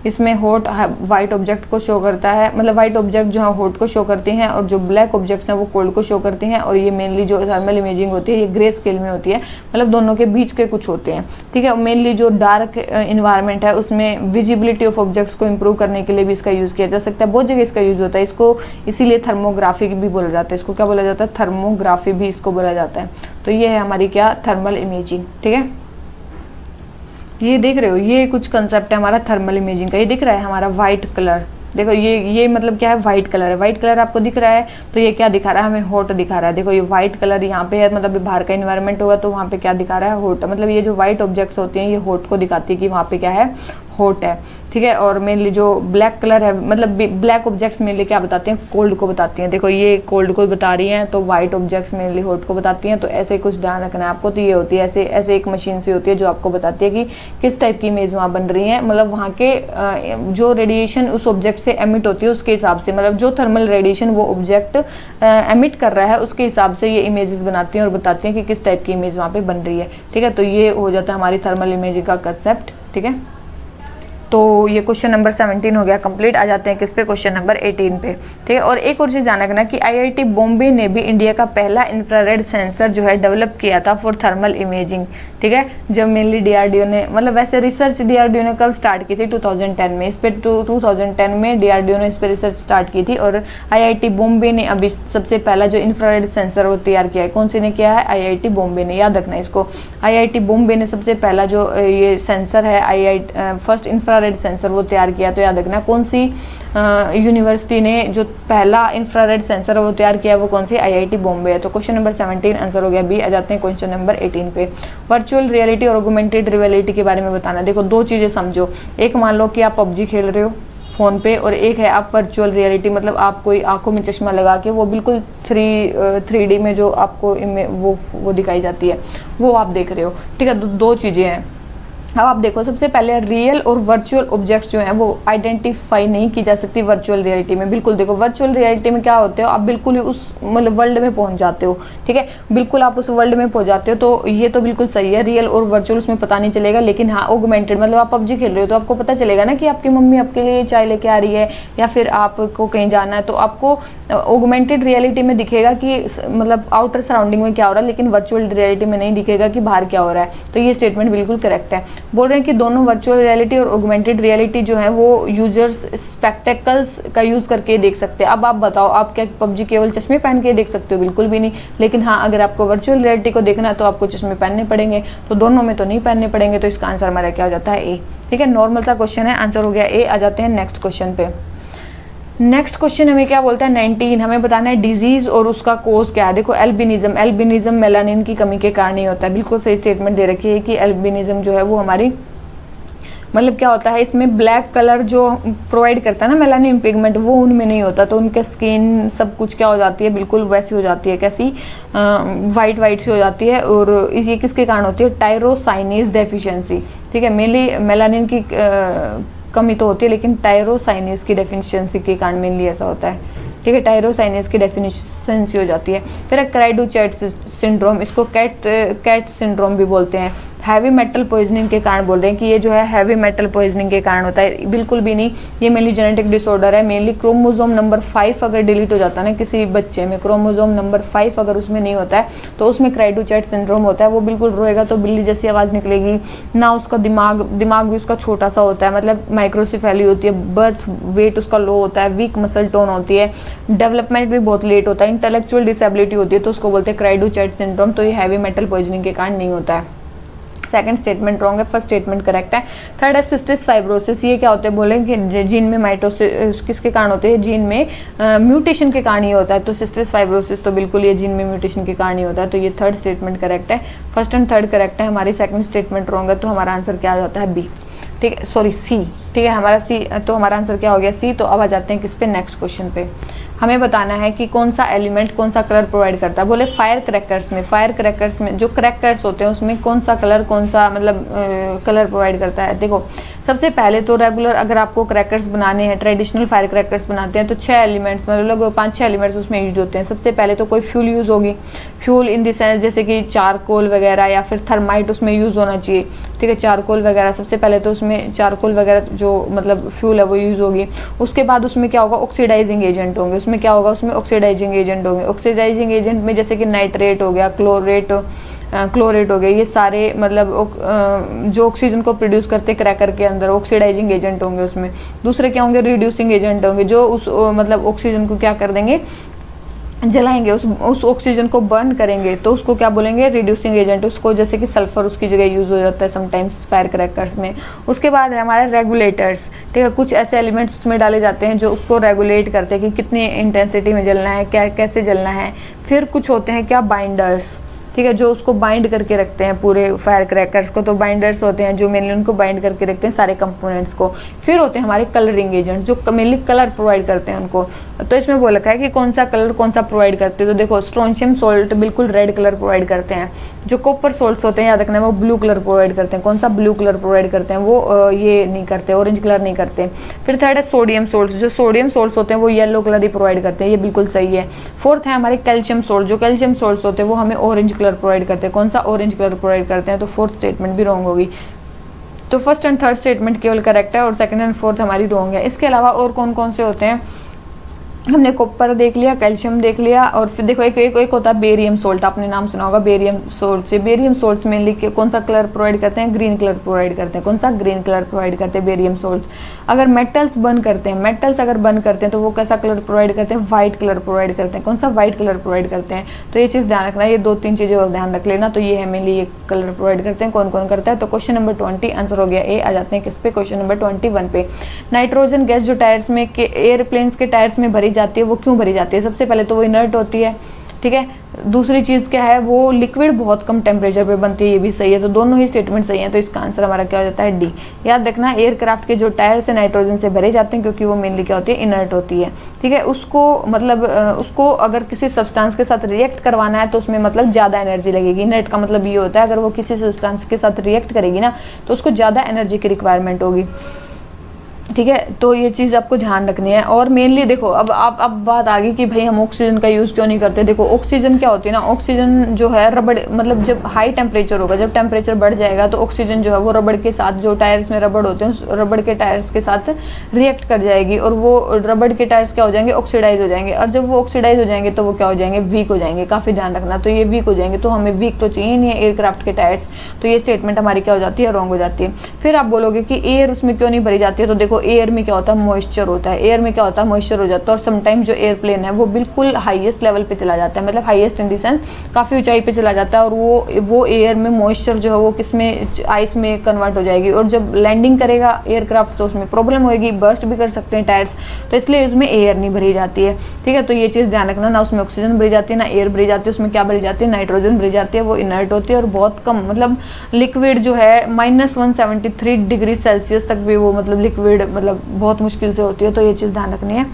इसमें हॉट वाइट ऑब्जेक्ट को शो करता है, मतलब वाइट ऑब्जेक्ट जो है हॉट को शो करती हैं, और जो ब्लैक ऑब्जेक्ट्स हैं वो कोल्ड को शो करती हैं। और ये मेनली जो थर्मल इमेजिंग होती है ये ग्रे स्केल में होती है, मतलब दोनों के बीच के कुछ होते हैं, ठीक है। मेनली जो डार्क इन्वायरमेंट है उसमें विजिबिलिटी ऑफ ऑब्जेक्ट्स को इंप्रूव करने के लिए भी इसका यूज़ किया जा सकता है। बहुत जगह इसका यूज़ होता है, इसको इसीलिए थर्मोग्राफी भी बोला जाता है। इसको क्या बोला जाता है, थर्मोग्राफी भी इसको बोला जाता है। तो ये है हमारी क्या, थर्मल इमेजिंग, ठीक है। ये देख रहे हो, ये कुछ कंसेप्ट है हमारा थर्मल इमेजिंग का। ये दिख रहा है हमारा वाइट कलर, देखो ये मतलब क्या है, वाइट कलर है। वाइट कलर आपको दिख रहा है, तो ये क्या दिखा रहा है, हमें हॉट दिखा रहा है। देखो ये वाइट कलर यहाँ पे है, मतलब बाहर का इन्वायरमेंट होगा तो वहाँ पे क्या दिखा रहा है, हॉट। मतलब ये जो वाइट ऑब्जेक्ट्स होते हैं ये हॉट को दिखाती है कि वहाँ पे क्या है, हॉट है, ठीक है। और मेनली जो ब्लैक कलर है, मतलब ब्लैक ऑब्जेक्ट्स मेनली क्या बताते हैं, कोल्ड को बताती हैं। देखो ये कोल्ड को बता रही हैं, तो वाइट ऑब्जेक्ट्स मेनली हॉट को बताती हैं। तो ऐसे कुछ ध्यान रखना है आपको। तो ये होती है ऐसे एक मशीन से होती है जो आपको बताती है कि किस टाइप की इमेज वहाँ बन रही है, मतलब वहाँ के जो रेडिएशन उस ऑब्जेक्ट से एमिट होती है उसके हिसाब से, मतलब जो थर्मल रेडिएशन वो ऑब्जेक्ट एमिट कर रहा है उसके हिसाब से ये इमेजेस बनाती हैं और बताती हैं कि किस टाइप की इमेज वहाँ पे बन रही है, ठीक है। तो ये हो जाता है हमारी थर्मल इमेजिंग का कंसेप्ट, ठीक है। तो ये क्वेश्चन नंबर 17 हो गया कंप्लीट। आ जाते हैं किस पे, क्वेश्चन नंबर 18 पे, ठीक है। और एक और चीज़ ध्यान रखना कि आईआईटी बॉम्बे ने भी इंडिया का पहला इंफ्रारेड सेंसर जो है डेवलप किया था फॉर थर्मल इमेजिंग, ठीक है। जब मेनली डीआरडीओ ने, मतलब वैसे रिसर्च डीआरडीओ ने कब स्टार्ट की थी, 2010 में। इस पर 2010 में डीआरडीओ ने इस पर रिसर्च स्टार्ट की थी, और आईआईटी बॉम्बे ने अभी सबसे पहला जो इंफ्रारेड सेंसर वो तैयार किया है। कौन सी ने किया है, आईआईटी बॉम्बे ने, याद रखना इसको। आईआईटी बॉम्बे ने सबसे पहला जो ये सेंसर है फर्स्ट इंफ्रारेड सेंसर वो तैयार किया। तो याद रखना कौन सी यूनिवर्सिटी ने जो पहला इंफ्रारेड सेंसर वो तैयार किया, वो कौन सी, आईआईटी बॉम्बे है। तो क्वेश्चन नंबर 17 आंसर हो गया बी। आ जाते हैं क्वेश्चन नंबर 18 पे। वर्चुअल रियलिटी और ऑगमेंटेड रियलिटी के बारे में बताना। देखो दो चीजें समझो, एक मान लो कि आप पबजी खेल रहे हो फ़ोन पे, और एक है आप वर्चुअल रियलिटी, मतलब आप कोई आंखों में चश्मा लगा के वो बिल्कुल 3D में जो आपको वो दिखाई जाती है वो आप देख रहे हो, ठीक है। दो चीज़ें हैं। अब आप देखो, सबसे पहले रियल और वर्चुअल ऑब्जेक्ट्स जो हैं वो आइडेंटिफाई नहीं की जा सकती वर्चुअल रियलिटी में। बिल्कुल देखो, वर्चुअल रियलिटी में क्या होते हो, आप बिल्कुल ही उस मतलब वर्ल्ड में पहुंच जाते हो, ठीक है। बिल्कुल आप उस वर्ल्ड में पहुंच जाते हो, तो ये तो बिल्कुल सही है। रियल और वर्चुअल उसमें पता नहीं चलेगा, लेकिन हाँ ऑगमेंटेड, मतलब आप पबजी खेल रहे हो तो आपको पता चलेगा ना कि आपकी मम्मी आपके लिए चाय लेके आ रही है, या फिर आपको कहीं जाना है, तो आपको ऑगमेंटेड रियलिटी में दिखेगा कि मतलब आउटर सराउंडिंग में क्या हो रहा है, लेकिन वर्चुअल रियलिटी में नहीं दिखेगा कि बाहर क्या हो रहा है। तो ये स्टेटमेंट बिल्कुल करेक्ट है। बोल रहे हैं कि दोनों वर्चुअल रियलिटी और ऑगमेंटेड रियलिटी जो है वो यूजर्स स्पेक्टेकल्स का यूज करके देख सकते हैं। अब आप बताओ, आप क्या पबजी केवल चश्मे पहन के देख सकते हो, बिल्कुल भी नहीं। लेकिन हाँ, अगर आपको वर्चुअल रियलिटी को देखना है तो आपको चश्मे पहनने पड़ेंगे, तो दोनों में तो नहीं पहनने पड़ेंगे। तो इसका आंसर हमारा क्या हो जाता है, ए, ठीक है। नॉर्मल सा क्वेश्चन है, आंसर हो गया ए। आ जाते हैं नेक्स्ट क्वेश्चन पे। नेक्स्ट क्वेश्चन हमें क्या बोलता है, 19, हमें बताना है डिजीज और उसका कोज क्या है। देखो एल्बिनिज्म मेलानिन की कमी के कारण ही होता है। बिल्कुल सही स्टेटमेंट दे रखी है कि एल्बिनिज्म जो है वो हमारी मतलब क्या होता है इसमें ब्लैक कलर जो प्रोवाइड करता है ना मेलानिन पिगमेंट, वो उनमें नहीं होता, तो उनके स्किन सब कुछ क्या हो जाती है, बिल्कुल वैसी हो जाती है, कैसी वाइट वाइट सी हो जाती है। और ये किसके कारण होती है, टायरोसाइनेज डेफिशिएंसी। ठीक है, मेनली मेलानिन की कमी तो होती है, लेकिन टायरोसाइनेज की डेफिशिएंसी के कारण मेनली ऐसा होता है। ठीक है, टायरोसाइनेज की डेफिशिएंसी हो जाती है। फिर क्राइडोचैट सिंड्रोम, इसको कैट सिंड्रोम भी बोलते हैं। हैवी मेटल पॉइजनिंग के कारण बोल रहे हैं कि ये जो है हैवी मेटल पॉइजनिंग के कारण होता है, बिल्कुल भी नहीं। ये मेनली जेनेटिक डिसऑर्डर है। मेनली क्रोमोसोम नंबर 5 अगर डिलीट हो जाता है ना किसी बच्चे में, क्रोमोसोम नंबर 5 अगर उसमें नहीं होता है तो उसमें क्राइडोचैट सिंड्रोम होता है। वो बिल्कुल रोएगा तो बिल्ली जैसी आवाज़ निकलेगी ना, उसका दिमाग भी उसका छोटा सा होता है, मतलब माइक्रोसिफेली होती है, बर्थ वेट उसका लो होता है, वीक मसल टोन होती है, डेवलपमेंट भी बहुत लेट होता है, इंटेलेक्चुअल डिसेबिलिटी होती है, तो उसको बोलते हैं क्राइडोचैट सिंड्रोम। तो ये हैवी मेटल पॉइजनिंग के कारण नहीं होता है। सेकंड स्टेटमेंट रॉन्ग है, फर्स्ट स्टेटमेंट करेक्ट है। थर्ड है सिस्टिस फाइब्रोसिस, ये क्या होते हैं बोले कि जीन में माइटोसिस किसके कारण होते हैं, जीन में म्यूटेशन के कारण ही होता है। तो सिस्टिस फाइब्रोसिस तो बिल्कुल ये जीन में म्यूटेशन के कारण ही होता है। तो ये थर्ड स्टेटमेंट करेक्ट है। फर्स्ट एंड थर्ड करेक्ट है, हमारी सेकंड स्टेटमेंट रॉन्ग है, तो हमारा आंसर क्या आ जाता है, बी। ठीक है, सॉरी सी। ठीक है, हमारा सी, तो हमारा आंसर क्या हो गया, सी। तो अब आ जाते हैं किस पे, नेक्स्ट क्वेश्चन पे। हमें बताना है कि कौन सा एलिमेंट कौन सा कलर प्रोवाइड करता है। बोले फायर क्रैकर्स में जो क्रैकर्स होते हैं उसमें कौन सा कलर कलर प्रोवाइड करता है। देखो सबसे पहले तो रेगुलर अगर आपको क्रैकर्स बनाने हैं, ट्रेडिशनल फायर क्रैकर्स बनाते हैं तो 6 एलिमेंट्स, मतलब 5-6 एलिमेंट्स उसमें यूज होते हैं। सबसे पहले तो कोई फ्यूल यूज होगी, फ्यूल इन द सेंस जैसे कि चारकोल वगैरह या फिर थर्माइट उसमें यूज होना चाहिए। ठीक है, चारकोल वगैरह सबसे पहले तो उसमें चारकोल वगैरह जो मतलब फ्यूल है वो यूज होगी। उसके बाद उसमें क्या होगा, ऑक्सीडाइजिंग एजेंट होंगे। उसमें क्या होगा, उसमें ऑक्सीडाइजिंग एजेंट होंगे। ऑक्सीडाइजिंग एजेंट में जैसे कि नाइट्रेट हो गया, क्लोरेट हो गया, ये सारे मतलब जो ऑक्सीजन को प्रोड्यूस करते हैं क्रैकर के अंदर, ऑक्सीडाइजिंग एजेंट होंगे उसमें। दूसरे क्या होंगे, रिड्यूसिंग एजेंट होंगे, जो उस मतलब ऑक्सीजन को क्या कर देंगे, जलाएंगे, उस ऑक्सीजन को बर्न करेंगे, तो उसको क्या बोलेंगे, रिड्यूसिंग एजेंट। उसको जैसे कि सल्फर उसकी जगह यूज हो जाता है समटाइम्स फायर क्रैकर्स में। उसके बाद है हमारे रेगुलेटर्स। ठीक है, कुछ ऐसे एलिमेंट्स उसमें डाले जाते हैं जो उसको रेगुलेट करते हैं कि कितनी इंटेंसिटी में जलना है, क्या कैसे जलना है। फिर कुछ होते हैं क्या, बाइंडर्स। ठीक है, जो उसको बाइंड करके रखते हैं पूरे फायर क्रैकर्स को, तो बाइंडर्स होते हैं जो मेनली उनको बाइंड करके रखते हैं सारे कंपोनेंट्स को। फिर होते हैं हमारे कलरिंग एजेंट जो मेनली कलर प्रोवाइड करते हैं उनको। तो इसमें बोला है कि कौन सा कलर कौन सा प्रोवाइड करते हैं। तो देखो स्ट्रोंशियम सोल्ट बिल्कुल रेड कलर प्रोवाइड करते हैं। जो कॉपर सोल्ट्स होते हैं याद रखना है वो ब्लू कलर प्रोवाइड करते हैं। कौन सा, ब्लू कलर प्रोवाइड करते हैं, वो ये नहीं करते, ऑरेंज कलर नहीं करते। फिर थर्ड है सोडियम सोल्ट्स, जो सोडियम सोल्ट्स होते हैं वो येलो कलर ही प्रोवाइड करते हैं, ये बिल्कुल सही है। फोर्थ है हमारे कैल्शियम सोल्ट, जो कैल्शियम सोल्ट्स होते हैं वो हमें ऑरेंज कलर प्रोवाइड करते हैं। कौन सा, ऑरेंज कलर प्रोवाइड करते हैं। तो फोर्थ स्टेटमेंट भी रॉन्ग होगी। तो फर्स्ट एंड थर्ड स्टेटमेंट केवल करेक्ट है और सेकंड एंड फोर्थ हमारी रॉन्ग है। इसके अलावा और कौन कौन से होते हैं, हमने कॉपर देख लिया, कैल्शियम देख लिया, और फिर देखो एक होता है बेरियम सोल्ट, आपने नाम सुना होगा बेरियम सोल्ट से। बेरियम सोल्ट्स मेनली कौन सा कलर प्रोवाइड करते हैं, ग्रीन कलर प्रोवाइड करते हैं। कौन सा, ग्रीन कलर प्रोवाइड करते हैं बेरियम सोल्ट। अगर मेटल्स बर्न करते हैं, अगर बर्न करते हैं तो वो कैसा कलर प्रोवाइड करते हैं, व्हाइट कलर प्रोवाइड करते हैं। कौन सा, व्हाइट कलर प्रोवाइड करते हैं। तो ये चीज़ ध्यान रखना, ये 2-3 चीज़ें और ध्यान रख लेना। तो ये है मेनली ये कलर प्रोवाइड करते हैं, कौन कौन करता है। तो क्वेश्चन नंबर 20 आंसर हो गया ए। आ जाते हैं किस पे, क्वेश्चन नंबर 21 पे। नाइट्रोजन गैस जो टायर्स में एयरप्लेन्स के टायर्स में भरी जाती है वो क्यों भरी जाती है। सबसे पहले तो वो इनर्ट होती है। ठीक है, दूसरी चीज़ क्या है, वो लिक्विड बहुत कम टेम्परेचर पे बनती है, ये भी सही है। तो दोनों ही स्टेटमेंट सही हैं। तो इसका आंसर हमारा क्या हो जाता है, डी। याद रखना एयरक्राफ्ट के जो टायर से नाइट्रोजन से भरे जाते हैं क्योंकि वो मेनली क्या होती है, इनर्ट होती है। ठीक है, उसको मतलब उसको अगर किसी सब्सटेंस के साथ रिएक्ट करवाना है तो उसमें मतलब ज़्यादा एनर्जी लगेगी। इनर्ट का मतलब ये होता है अगर वो किसी सब्सटेंस के साथ रिएक्ट करेगी ना तो उसको ज़्यादा एनर्जी की रिक्वायरमेंट होगी। ठीक है, तो ये चीज़ आपको ध्यान रखनी है। और मेनली देखो अब बात आ गई कि भाई हम ऑक्सीजन का यूज़ क्यों नहीं करते। देखो ऑक्सीजन क्या होती है ना, ऑक्सीजन जो है रबड़, मतलब जब हाई टेम्परेचर होगा, जब टेम्परेचर बढ़ जाएगा तो ऑक्सीजन जो है वो रबड़ के साथ, जो टायर्स में रबड़ होते हैं उस रबड़ के टायर्स के साथ रिएक्ट कर जाएगी और वो रबड़ के टायर्स क्या हो जाएंगे, ऑक्सीडाइज हो जाएंगे। और जब वो ऑक्सीडाइज हो जाएंगे तो वो क्या हो जाएंगे, वीक हो जाएंगे। काफ़ी ध्यान रखना, तो ये वीक हो जाएंगे तो हमें वीक तो चाहिए नहीं है एयरक्राफ्ट के टायर्स। तो ये स्टेटमेंट हमारी क्या हो जाती है, रॉन्ग हो जाती है। फिर आप बोलोगे कि एयर उसमें क्यों नहीं भरी जाती है। तो देखो एयर में क्या होता है, मॉइस्चर होता है, एयर में क्या होता है, मॉइस्चर हो जाता है। और समटाइम जो एयरप्लेन है वो बिल्कुल हाईएस्ट लेवल पे चला जाता है, मतलब हाईएस्ट इन द सेंस काफ़ी ऊंचाई पे चला जाता है, और वो एयर में मॉइस्चर जो है वो किस में, आइस में कन्वर्ट हो जाएगी। और जब लैंडिंग करेगा एयरक्राफ्ट तो उसमें प्रॉब्लम होगी, बर्स्ट भी कर सकते हैं टायर्स, तो इसलिए उसमें एयर नहीं भरी जाती है। ठीक है, तो ये चीज़ ध्यान रखना, ना उसमें ऑक्सीजन भरी जाती है ना एयर भरी जाती है, उसमें क्या भरी जाती है, नाइट्रोजन भरी जाती है, वो इनर्ट होती है और बहुत कम, मतलब लिक्विड जो है -173 डिग्री सेल्सियस तक भी वो मतलब लिक्विड मतलब बहुत मुश्किल से होती है, तो ये चीज़ ध्यान रखनी है।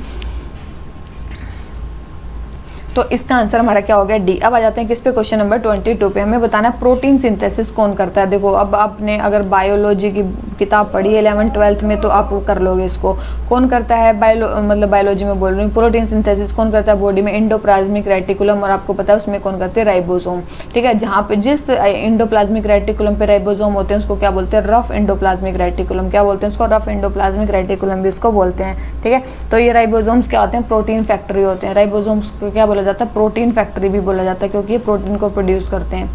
तो इसका आंसर हमारा क्या हो गया, डी। अब आ जाते हैं किस पे, क्वेश्चन नंबर 22 पे। हमें बताना है प्रोटीन सिंथेसिस कौन करता है। देखो अब आपने अगर बायोलॉजी की किताब पढ़ी है 11th-12th में तो आप वो कर लोगे इसको। कौन करता है मतलब बायोलॉजी में बोल रही हूँ, प्रोटीन सिंथेसिस कौन करता है बॉडी में, एंडोप्लाज्मिक रेटिकुलम, और आपको पता है उसमें कौन करते हैं, राइबोसोम। ठीक है, जहाँ पे जिस एंडोप्लाज्मिक रेटिकुलम पे राइबोसोम होते हैं उसको क्या बोलते हैं, रफ एंडोप्लाज्मिक रेटिकुलम। क्या बोलते हैं उसको, रफ एंडोप्लाज्मिक रेटिकुलम भी इसको बोलते हैं। ठीक है, तो ये राइबोसोम्स क्या होते हैं, प्रोटीन फैक्ट्री होते हैं। राइबोसोम्स को क्या बोला जाता है, प्रोटीन फैक्ट्री भी बोला जाता है, क्योंकि ये प्रोटीन को प्रोड्यूस करते हैं।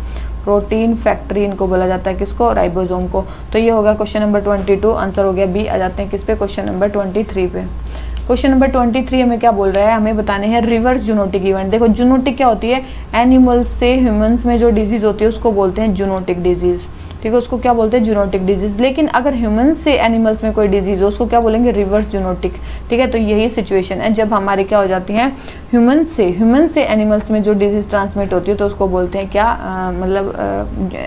प्रोटीन फैक्ट्री इनको बोला जाता है, किसको, राइबोसोम को। तो ये होगा क्वेश्चन नंबर 22, आंसर हो गया बी। आ जाते हैं किस पे, क्वेश्चन नंबर 23 पे। क्वेश्चन नंबर 23 हमें क्या बोल रहा है, हमें बताने हैं रिवर्स जूनोटिक इवेंट। देखो जूनोटिक क्या होती है, एनिमल्स से ह्यूमंस में जो डिजीज होती है उसको बोलते हैं जूनोटिक डिजीज। ठीक है, उसको क्या बोलते हैं, जूनोटिक डिजीज। लेकिन अगर ह्यूमंस से एनिमल्स में कोई डिजीज हो उसको क्या बोलेंगे, रिवर्स जूनोटिक। ठीक है, तो यही सिचुएशन है जब हमारे क्या हो जाती हैं, ह्यूमन से एनिमल्स में जो डिजीज ट्रांसमिट होती है तो उसको बोलते हैं क्या, मतलब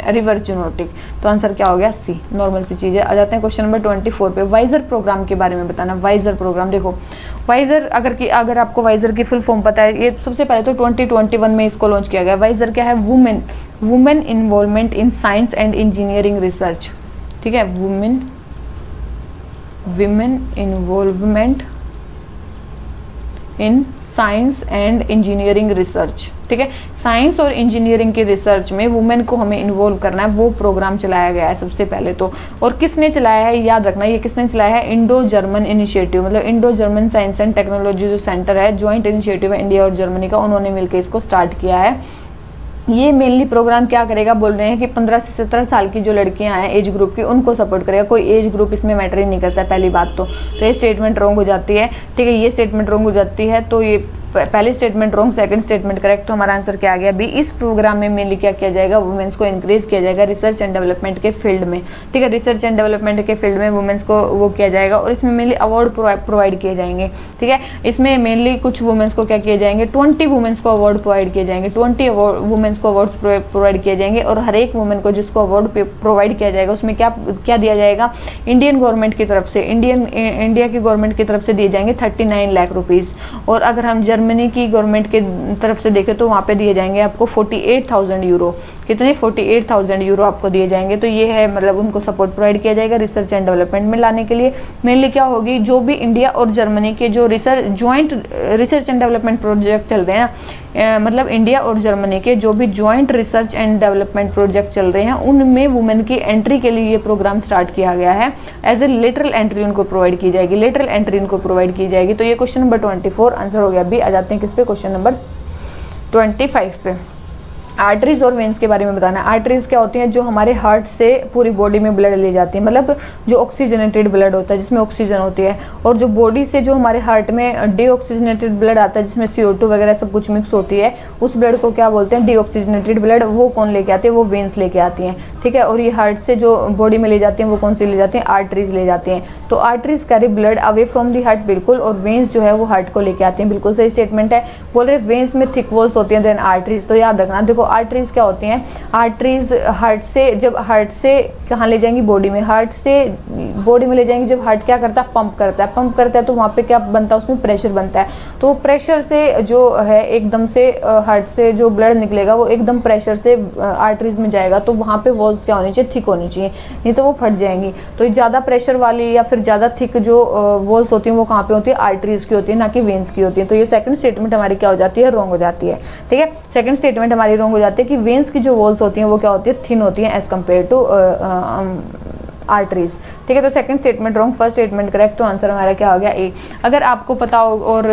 रिवर्स जूनोटिक। तो आंसर क्या हो गया, सी। नॉर्मल सी चीज़ है। आ जाते हैं क्वेश्चन नंबर 24 पे। वाइजर प्रोग्राम के बारे में बताना। वाइजर प्रोग्राम, देखो वाइजर अगर आपको वाइजर की फुल फॉर्म पता है, ये सबसे पहले तो 2021 में इसको लॉन्च किया गया। वाइजर क्या है, women involvement in science and engineering research. ठीक है, women involvement in science and engineering research. ठीक है, साइंस और इंजीनियरिंग की रिसर्च में वुमेन को हमें इन्वॉल्व करना है, वो प्रोग्राम चलाया गया है सबसे पहले तो। और किसने चलाया है, याद रखना ये किसने चलाया है, इंडो जर्मन इनिशिएटिव, मतलब Indo German science and technology जो सेंटर है, ज्वाइंट इनिशिएटिव है इंडिया और जर्मनी का, उन्होंने मिलकर इसको स्टार्ट किया है। ये मेनली प्रोग्राम क्या करेगा, बोल रहे हैं कि 15 से 17 साल की जो लड़कियां हैं एज ग्रुप की, उनको सपोर्ट करेगा। कोई एज ग्रुप इसमें मैटर ही नहीं करता है, पहली बात तो ये स्टेटमेंट रॉन्ग हो जाती है। ठीक है, ये स्टेटमेंट रॉन्ग हो जाती है, तो ये पहली statement wrong, second statement correct. तो हमारा आंसर क्या आ गया, बी। इस प्रोग्राम में मेनली क्या किया जाएगा, वुमेन्स को इंक्रेज किया जाएगा रिसर्च एंड डेवलपमेंट के फील्ड में। ठीक है, रिसर्च एंड डेवलपमेंट के फील्ड में वुमेन्स को वो किया जाएगा, और इसमें मेनली अवार्ड प्रोवाइड किए जाएंगे। ठीक है, इसमें मेनली कुछ वुमेन्स को क्या किए जाएंगे, 20 वुमेन्स को अवार्ड प्रोवाइड किए जाएंगे, 20 वुमेन्स को अवार्ड प्रोवाइड किए जाएंगे। और हर एक वुमेन को जिसको अवार्ड प्रोवाइड किया जाएगा उसमें क्या दिया जाएगा, इंडियन गवर्नमेंट की तरफ से, इंडिया की गवर्नमेंट की तरफ से दिए जाएंगे 39 लाख रुपीज़। और अगर हम जर्मनी की गवर्नमेंट के तरफ से देखें तो वहाँ पे दिए जाएंगे आपको 48,000 यूरो। कितने, 48,000 यूरो आपको दिए जाएंगे। तो ये है, मतलब उनको सपोर्ट प्रोवाइड किया जाएगा रिसर्च एंड डेवलपमेंट में लाने के लिए। मेनली क्या होगी, जो भी इंडिया और जर्मनी के जो joint research and development project चल रहे हैं, मतलब इंडिया और जर्मनी के जो भी joint research and development project चल रहे हैं उनमें वुमेन की एंट्री के लिए ये प्रोग्राम स्टार्ट किया गया है। एज ए लेटरल एंट्री उनको प्रोवाइड की जाएगी, लेटरल एंट्री उनको प्रोवाइड की जाएगी। तो ये क्वेश्चन नंबर 24 आंसर हो गया बी। आ जाते हैं किस पे, क्वेश्चन नंबर 25 पे। आर्टरीज और वेन्स के बारे में बताना है। आर्टरीज क्या होती हैं, जो हमारे हार्ट से पूरी बॉडी में ब्लड ले जाती है, मतलब जो ऑक्सीजनेटेड ब्लड होता है जिसमें ऑक्सीजन होती है। और जो बॉडी से जो हमारे हार्ट में डीऑक्सीजनेटेड ब्लड आता है जिसमें CO2 वगैरह सब कुछ मिक्स होती है, उस ब्लड को क्या बोलते हैं, डीऑक्सीजनेटेड ब्लड। वो कौन लेके आते हैं, वो वेन्स लेके आती हैं। ठीक है, और ये हार्ट से जो बॉडी में ले जाती हैं वो कौन सी ले जाती हैं, आर्टरीज ले जाती हैं। तो arteries carry blood away from the heart, बिल्कुल, और वेन्स जो है वो हार्ट को लेके आती हैं। बिल्कुल सही स्टेटमेंट है। बोल रहे वेन्स में थिक वॉल्स होती हैं देन आर्टरीज। तो याद रखना, देखो आर्टरीज क्या होती हैं, आर्टरीज हार्ट से, जब हार्ट से कहाँ ले जाएंगी, बॉडी में, हार्ट से बॉडी में ले जाएंगी। जब हार्ट क्या करता है, पंप करता है तो वहाँ पे क्या बनता है, उसमें प्रेशर बनता है। तो प्रेशर से जो है एकदम से हार्ट से जो ब्लड निकलेगा वो एकदम प्रेशर से आर्टरीज में जाएगा। तो वहाँ पे वॉल्स क्या होनी चाहिए, थिक होनी चाहिए, नहीं तो वो फट जाएंगी। तो ज़्यादा प्रेशर वाली या फिर ज़्यादा थिक जो वॉल्स होती हैं वो कहाँ पे होती है, आर्टरीज की होती है, ना कि वेन्स की होती है। तो ये सेकंड स्टेटमेंट हमारी क्या हो जाती है, रॉन्ग हो जाती है। ठीक है, सेकंड स्टेटमेंट हमारी रॉन्ग हो जाती है कि वेन्स की जो वॉल्स होती हैं वो क्या होती है, थिन होती हैं एज कम्पेयर टू आर्टरीज। ठीक है, तो second statement wrong, first statement correct. तो आंसर हमारा क्या हो गया, ए। अगर आपको पता हो और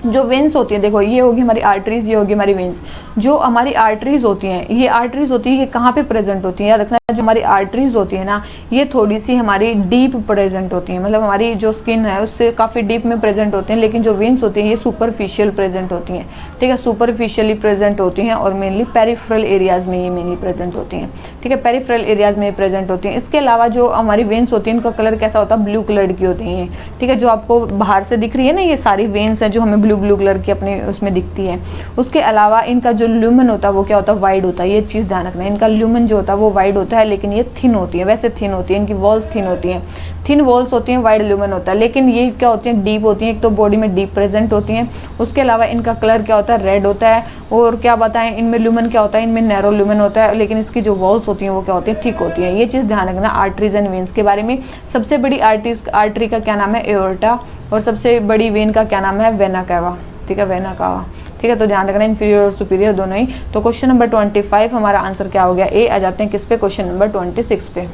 जो वेंस होती है, देखो ये होगी हमारी आर्टरीज, ये होगी हमारी वेंस। जो हमारी आर्टरीज होती हैं, ये आर्टरीज होती है, ये कहाँ पे प्रेजेंट होती है, याद रखना। जो हमारी आर्टरीज होती है ना, ये थोड़ी सी हमारी डीप प्रेजेंट होती है, मतलब हमारी जो स्किन है उससे काफ़ी डीप में प्रेजेंट होती हैं। लेकिन जो वेंस होती हैं ये सुपरफिशियल प्रेजेंट होती हैं, ठीक है, सुपरफिशियली प्रेजेंट होती हैं और मेनली पेरिफेरल एरियाज में ये मेनली प्रेजेंट होती हैं, ठीक है, पेरिफेरल एरियाज में प्रेजेंट होती हैं। इसके अलावा जो हमारी वेंस होती हैं इनका कलर कैसा होता है, ब्लू कलर की होती हैं, ठीक है। जो आपको बाहर से दिख रही है ना, ये सारी वेंस है जो हमें ब्लू कलर की अपने उसमें दिखती है। उसके अलावा इनका जो ल्यूमन होता है वो क्या होता है, वाइड होता है। ये चीज़ ध्यान रखना है, इनका ल्यूमन जो होता है वो वाइड होता है, लेकिन ये थिन होती है, वैसे थिन होती है, इनकी वॉल्स थिन होती हैं, थिन वॉल्स होती हैं, वाइड ल्यूमन होता है। लेकिन ये क्या होती हैं, डीप होती हैं। एक तो बॉडी में डीप प्रेजेंट होती हैं, उसके अलावा इनका कलर क्या होता है, रेड होता है। और क्या बताएं, इनमें ल्यूमन क्या होता है, इनमें नैरो ल्यूमन होता है, लेकिन इसकी जो वॉल्स होती हैं वो क्या होती हैं, थिक होती हैं। ये चीज़ ध्यान रखना आर्टरीज एंड वेन्स के बारे में। सबसे बड़ी आर्टरी का क्या नाम है, एओर्टा, और सबसे बड़ी वेन का क्या नाम है, वेना कावा, ठीक है, वेना कावा, ठीक है। तो ध्यान रखना इंफीरियर और सुपीरियर दोनों ही। तो क्वेश्चन नंबर 25 हमारा आंसर क्या हो गया, ए। आ जाते हैं किस पे, क्वेश्चन नंबर 26 पे।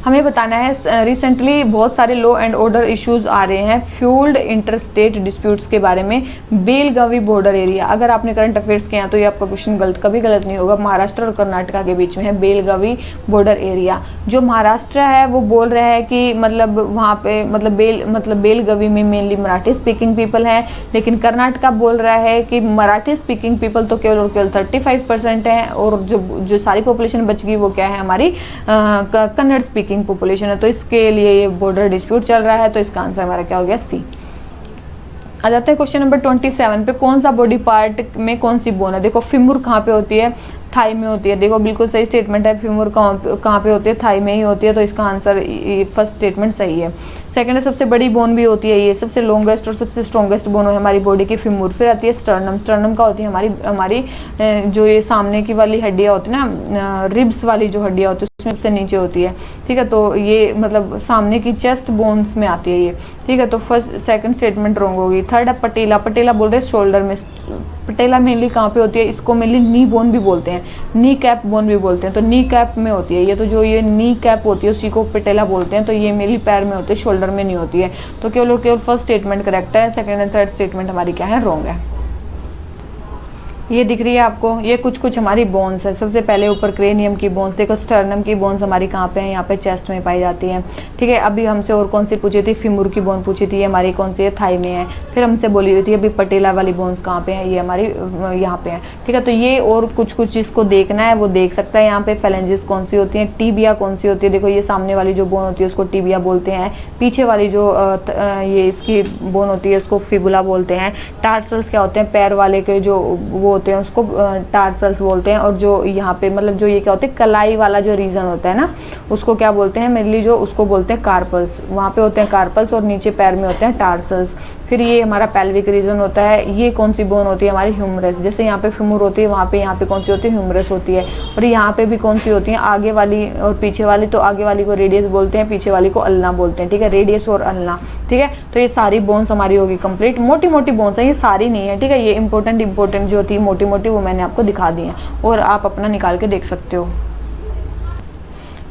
हमें बताना है रिसेंटली बहुत सारे लॉ एंड ऑर्डर इश्यूज आ रहे हैं फ्यूल्ड इंटरस्टेट डिस्प्यूट्स के बारे में, बेलगावी बॉर्डर एरिया। अगर आपने करंट अफेयर्स किया तो ये आपका क्वेश्चन कभी गलत नहीं होगा। महाराष्ट्र और कर्नाटका के बीच में है बेलगावी बॉर्डर एरिया। जो महाराष्ट्र है वो बोल रहा है कि मतलब वहाँ पे मतलब बेलगावी में मेनली मराठी स्पीकिंग पीपल हैं, लेकिन कर्नाटका बोल रहा है कि मराठी स्पीकिंग पीपल तो केवल और केवल 35% है, और जो सारी पॉपुलेशन बच गई वो क्या है, हमारी कन्नड़ स्पीकिंग पॉपुलेशन है। तो इसके लिए ये बॉर्डर डिस्प्यूट चल रहा है। तो इसका आंसर हमारा क्या हो गया, सी। आ जाते हैं क्वेश्चन नंबर 27 पे। कौन सा बॉडी पार्ट में कौन सी बोन है। देखो फिमूर कहाँ पे होती है, थाई में होती है। देखो बिल्कुल सही स्टेटमेंट है, फिमूर कहाँ पे होती है, थाई में ही होती है। तो इसका आंसर फर्स्ट स्टेटमेंट सही है। सेकंड है सबसे बड़ी बोन भी होती है, ये सबसे लॉन्गेस्ट और सबसे स्ट्रॉन्गेस्ट बोन है हमारी बॉडी की फिमूर। फिर आती है स्टर्नम। स्टर्नम का होती है हमारी जो ये सामने की वाली हड्डियाँ होती है ना, रिब्स वाली जो हड्डियाँ होती है उसमें सबसे नीचे होती है, ठीक है। तो ये मतलब सामने की चेस्ट बोन्स में आती है ये, ठीक है। तो फर्स्ट सेकंड स्टेटमेंट रॉन्ग होगी। थर्ड है पटेला। पटेला बोल रहे हैं शोल्डर में। पटेला मेनली कहाँ पे होती है, इसको मेनली नी बोन भी बोलते हैं, नी कैप बोन भी बोलते हैं। तो नी कैप में होती है ये, तो जो ये नी कैप होती है उसी को पटेला बोलते हैं। तो ये मेनली पैर में होती है, शोल्डर में नहीं होती है। तो केवल फर्स्ट स्टेटमेंट करेक्ट है, सेकंड एंड थर्ड स्टेटमेंट हमारी क्या है, रॉन्ग है। ये दिख रही है आपको, ये कुछ हमारी बोन्स है। सबसे पहले ऊपर क्रेनियम की बोन्स, देखो स्टर्नम की बोन्स हमारी कहाँ पे है, यहाँ पे चेस्ट में पाई जाती है, ठीक है। अभी हमसे और कौन सी पूछी थी, फिमूर की बोन पूछी थी, ये हमारी कौन सी है, थाई में है। फिर हमसे बोली हुई थी अभी पटेला वाली बोन्स कहाँ पे है, ये हमारी यहाँ पे है, ठीक है। तो ये और कुछ जिसको देखना है वो देख सकता है। यहाँ पे फेलेंजेस कौन सी होती है, टीबिया कौन सी होती है। देखो ये सामने वाली जो बोन होती है उसको टीबिया बोलते हैं, पीछे वाली जो ये इसकी बोन होती है उसको फिबुला बोलते हैं। टार्सल्स क्या होते हैं, पैर वाले के जो वो होते हैं उसको टार्सल्स बोलते हैं। और जो यहाँ पे मतलब जो ये क्या होते हैं, कलाई वाला जो रीजन होता है ना उसको क्या बोलते हैं, मेनली जो उसको बोलते हैं कार्पल्स। वहाँ पे होते हैं कार्पल्स और नीचे पैर में होते हैं टार्सल्स। फिर ये हमारा पेल्विक रीजन होता है। ये कौन सी बोन होती है, हमारी ह्यूमरस। जैसे यहाँ पे फिमूर होती है, वहाँ पे यहाँ पे कौन सी होती है, ह्यूमरस होती है। और यहाँ पे भी कौन सी होती है, आगे वाली और पीछे वाली। तो आगे वाली को रेडियस बोलते हैं, पीछे वाली को अल्ना बोलते हैं, ठीक है, रेडियस और अल्ना, ठीक है। तो ये सारी बोन्स हमारी होगी कंप्लीट। मोटी मोटी बोन्स है, ये सारी नहीं है, ठीक है। ये इंपॉर्टेंट जो थी मोटी मोटी वो मैंने आपको दिखा दी है, और आप अपना निकाल के देख सकते हो,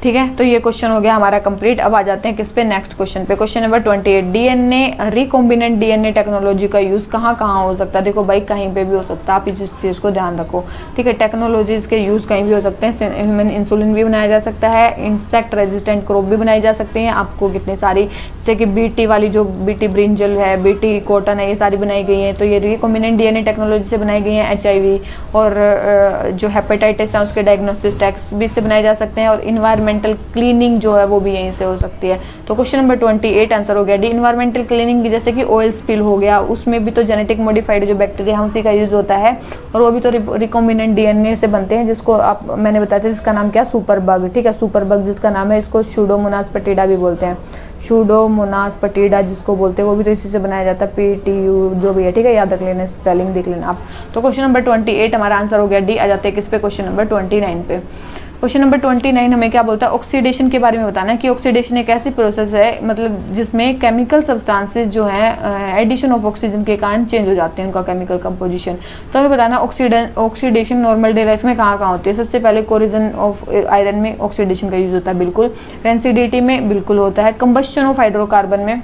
ठीक है। तो ये क्वेश्चन हो गया हमारा कंप्लीट। अब आ जाते हैं किस पे, नेक्स्ट क्वेश्चन पे। Question number 28, DNA recombinant DNA technology का यूज कहाँ हो सकता है। देखो भाई कहीं पे भी हो सकता है, आप इस चीज़ को ध्यान रखो, ठीक है। टेक्नोलॉजीज के यूज कहीं भी हो सकते हैं। ह्यूमन इंसुलिन भी बनाया जा सकता है, इंसेक्ट रेजिस्टेंट क्रॉप भी बनाई जा सकती हैं। आपको कितनी सारी, जैसे कि बीटी वाली जो बीटी ब्रिंजल है, बीटी कॉटन है, ये सारी बनाई गई हैं। तो ये रिकॉम्बिनेंट डीएनए टेक्नोलॉजी से बनाई गई हैं। HIV और जो हेपेटाइटिस है उसके डायग्नोस्टिस टेस्ट भी इससे बनाए जा सकते हैं। और इन्वायरमेंटल क्लीनिंग जो है वो भी यहीं से हो सकती है। तो क्वेश्चन नंबर 28 आंसर हो गया डी। इन्वायरमेंटल क्लीनिंग जैसे कि ऑयल स्पिल हो गया, उसमें भी तो जेनेटिक मॉडिफाइड जो बैक्टीरिया है उसी का यूज होता है, और वो भी तो रिकॉम्बिनेंट डीएनए से बनते हैं, जिसको आप मैंने बताया था जिसका नाम क्या, सुपर बग, ठीक है। सुपर बग जिसका नाम है, इसको सूडोमोनास पटीडा भी बोलते हैं, सूडोमोनास पटीडा जिसको बोलते हैं, वो भी तो इसी से बनाया जाता है, PTU जो भी है, ठीक है। याद रख लेना, स्पेलिंग देख लेना आप। तो क्वेश्चन नंबर 28 हमारा आंसर हो गया डी। आ जाते हैं किस पे, क्वेश्चन नंबर 29 पे। क्वेश्चन नंबर 29 हमें क्या बोलता है, ऑक्सीडेशन के बारे में बताना है कि ऑक्सीडेशन एक ऐसी प्रोसेस है मतलब जिसमें केमिकल सब्सटेंसेस जो हैं एडिशन ऑफ ऑक्सीजन के कारण चेंज हो जाते हैं उनका केमिकल कंपोजिशन। तो हमें बताना ऑक्सीडेशन नॉर्मल डे लाइफ में कहाँ होती है। सबसे पहले कोरिजन ऑफ आयरन में ऑक्सीडेशन का यूज होता है, बिल्कुल। रेंसिडिटी में बिल्कुल होता है। कंबस्शन ऑफ हाइड्रोकार्बन में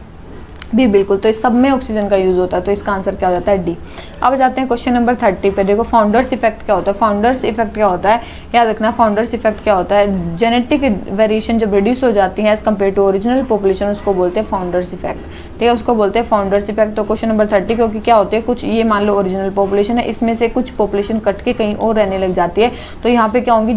बी बिल्कुल, तो इस सब में ऑक्सीजन का यूज होता है, तो इसका आंसर क्या हो जाता है डी। अब जाते हैं क्वेश्चन नंबर 30 पे। देखो फाउंडर्स इफेक्ट क्या होता है। फाउंडर्स इफेक्ट क्या होता है, याद रखना, फाउंडर्स इफेक्ट क्या होता है, जेनेटिक वेरिएशन जब रिड्यूस हो जाती है as compare to original population, उसको बोलते हैं फाउंडर्स इफेक्ट, ठीक है, उसको बोलते हैं फाउंडर्स इफेक्ट। तो क्वेश्चन नंबर 30, क्योंकि क्या होते हैं, कुछ ये मान लो ओरिजिनल पॉपुलेशन है, इसमें से कुछ पॉपुलेशन कट के कहीं और रहने लग जाती है, तो यहाँ पे क्या होंगी,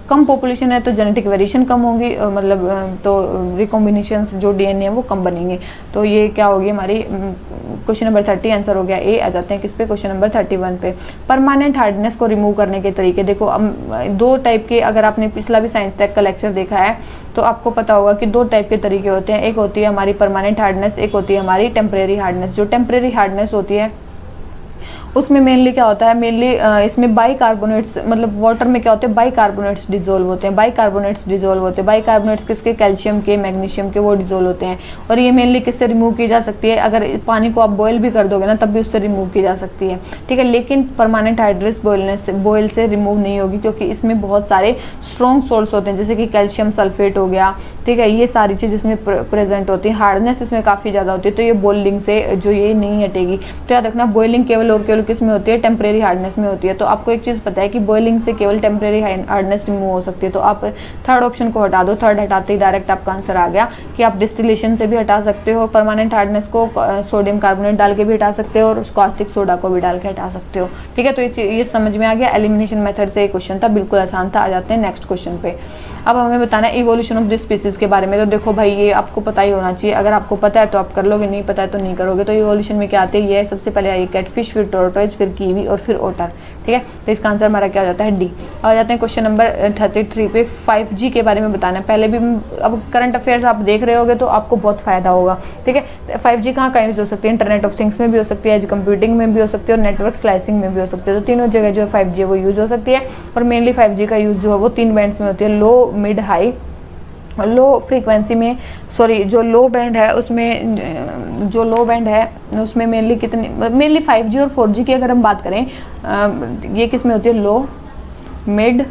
कम पॉपुलेशन है तो जेनेटिक वेरिएशन कम होंगी, मतलब तो रिकॉम्बिनेशन जो डीएनए है वो कम बनेंगे, तो ये क्या होगी हमारी क्वेश्चन नंबर 30 आंसर हो गया ए। आ जाते हैं किस पे, क्वेश्चन नंबर 31 पे। परमानेंट हार्डनेस को रिमूव करने के तरीके। देखो दो टाइप के, अगर आपने पिछला भी साइंस टेक का लेक्चर देखा है तो आपको पता होगा कि दो टाइप के तरीके होते हैं, एक होती है हमारी परमानेंट हार्डनेस, एक होती है हमारी टेम्परेरी हार्डनेस। जो टेम्परेरी हार्डनेस होती है उसमें मेनली क्या होता है, मेनली इसमें बाइकार्बोनेट्स, मतलब वाटर में क्या होते हैं, बाइकार्बोनेट्स डिजोल्व होते हैं, बाइकार्बोनेट्स डिजोल्व होते हैं। बाइकार्बोनेट्स किसके, कैल्शियम के, मैग्नीशियम के, वो डिजोल्व होते हैं। और ये मेनली किससे रिमूव की जा सकती है, अगर पानी को आप बॉयल भी कर दोगे ना तब भी उससे रिमूव की जा सकती है, ठीक है। लेकिन परमानेंट हाइड्रेट्स बॉयल से रिमूव नहीं होगी, क्योंकि इसमें बहुत सारे स्ट्रॉन्ग सोल्ट्स होते हैं, जैसे कि कैल्शियम सल्फेट हो गया, ठीक है, ये सारी चीज़ इसमें प्रेजेंट होती है। हार्डनेस इसमें काफ़ी ज़्यादा होती है, तो ये बॉइलिंग से जो ये नहीं हटेगी। तो याद रखना, बॉइलिंग केवल और केवल किस में होती है, टेम्परेरी हार्डनेस में होती है। तो आपको एक चीज़ पता है कि बॉइलिंग से केवल टेम्परेरी हार्डनेस रिमूव हो सकती है, तो आप थर्ड ऑप्शन को हटा दो। थर्ड हटाते ही डायरेक्ट आपका आंसर आ गया कि आप डिस्टिलेशन से भी हटा सकते हो परमानेंट हार्डनेस को, सोडियम कार्बोनेट डाल के भी हटा सकते हो और कास्टिक सोडा को भी डाल के हटा सकते हो, ठीक है। तो ये समझ में आ गया। एलिमिनेशन मेथड से एक क्वेश्चन था, बिल्कुल आसान था। आ जाते हैं नेक्स्ट क्वेश्चन पे। अब हमें बताना है इवोल्यूशन ऑफ दिस स्पीसीज के बारे में। तो देखो भाई, ये आपको पता ही होना चाहिए, अगर आपको पता है तो आप कर लोगे, नहीं पता है तो नहीं करोगे। तो इवोल्यूशन में क्या आते हैं, ये सबसे पहले आई कैटफिश, फिर टोर्टोइज, फिर कीवी और फिर ओटर, ठीक है। तो इसका आंसर हमारा क्या हो जाता है, डी। आ जाते हैं क्वेश्चन नंबर 33 पे। 5G के बारे में बताना है। पहले भी अब करंट अफेयर्स आप देख रहे होगे तो आपको बहुत फायदा होगा, ठीक है। 5G कहाँ कहाँ यूज हो सकती है, इंटरनेट ऑफ थिंग्स में भी हो सकती है, एज कंप्यूटिंग में भी हो सकती है और नेटवर्क स्लाइसिंग में भी हो सकती है। तो तीनों जगह जो 5G है वो यूज हो सकती है। और मेनली 5G का यूज जो है वो 3 बैंड्स में होती है, लो, मिड, हाई। लो फ्रीक्वेंसी में, सॉरी, जो लो बैंड है उसमें, जो लो बैंड है उसमें मेनली कितनी, मेनली 5G और 4G की अगर हम बात करें, ये किस में होती है, लो, मिड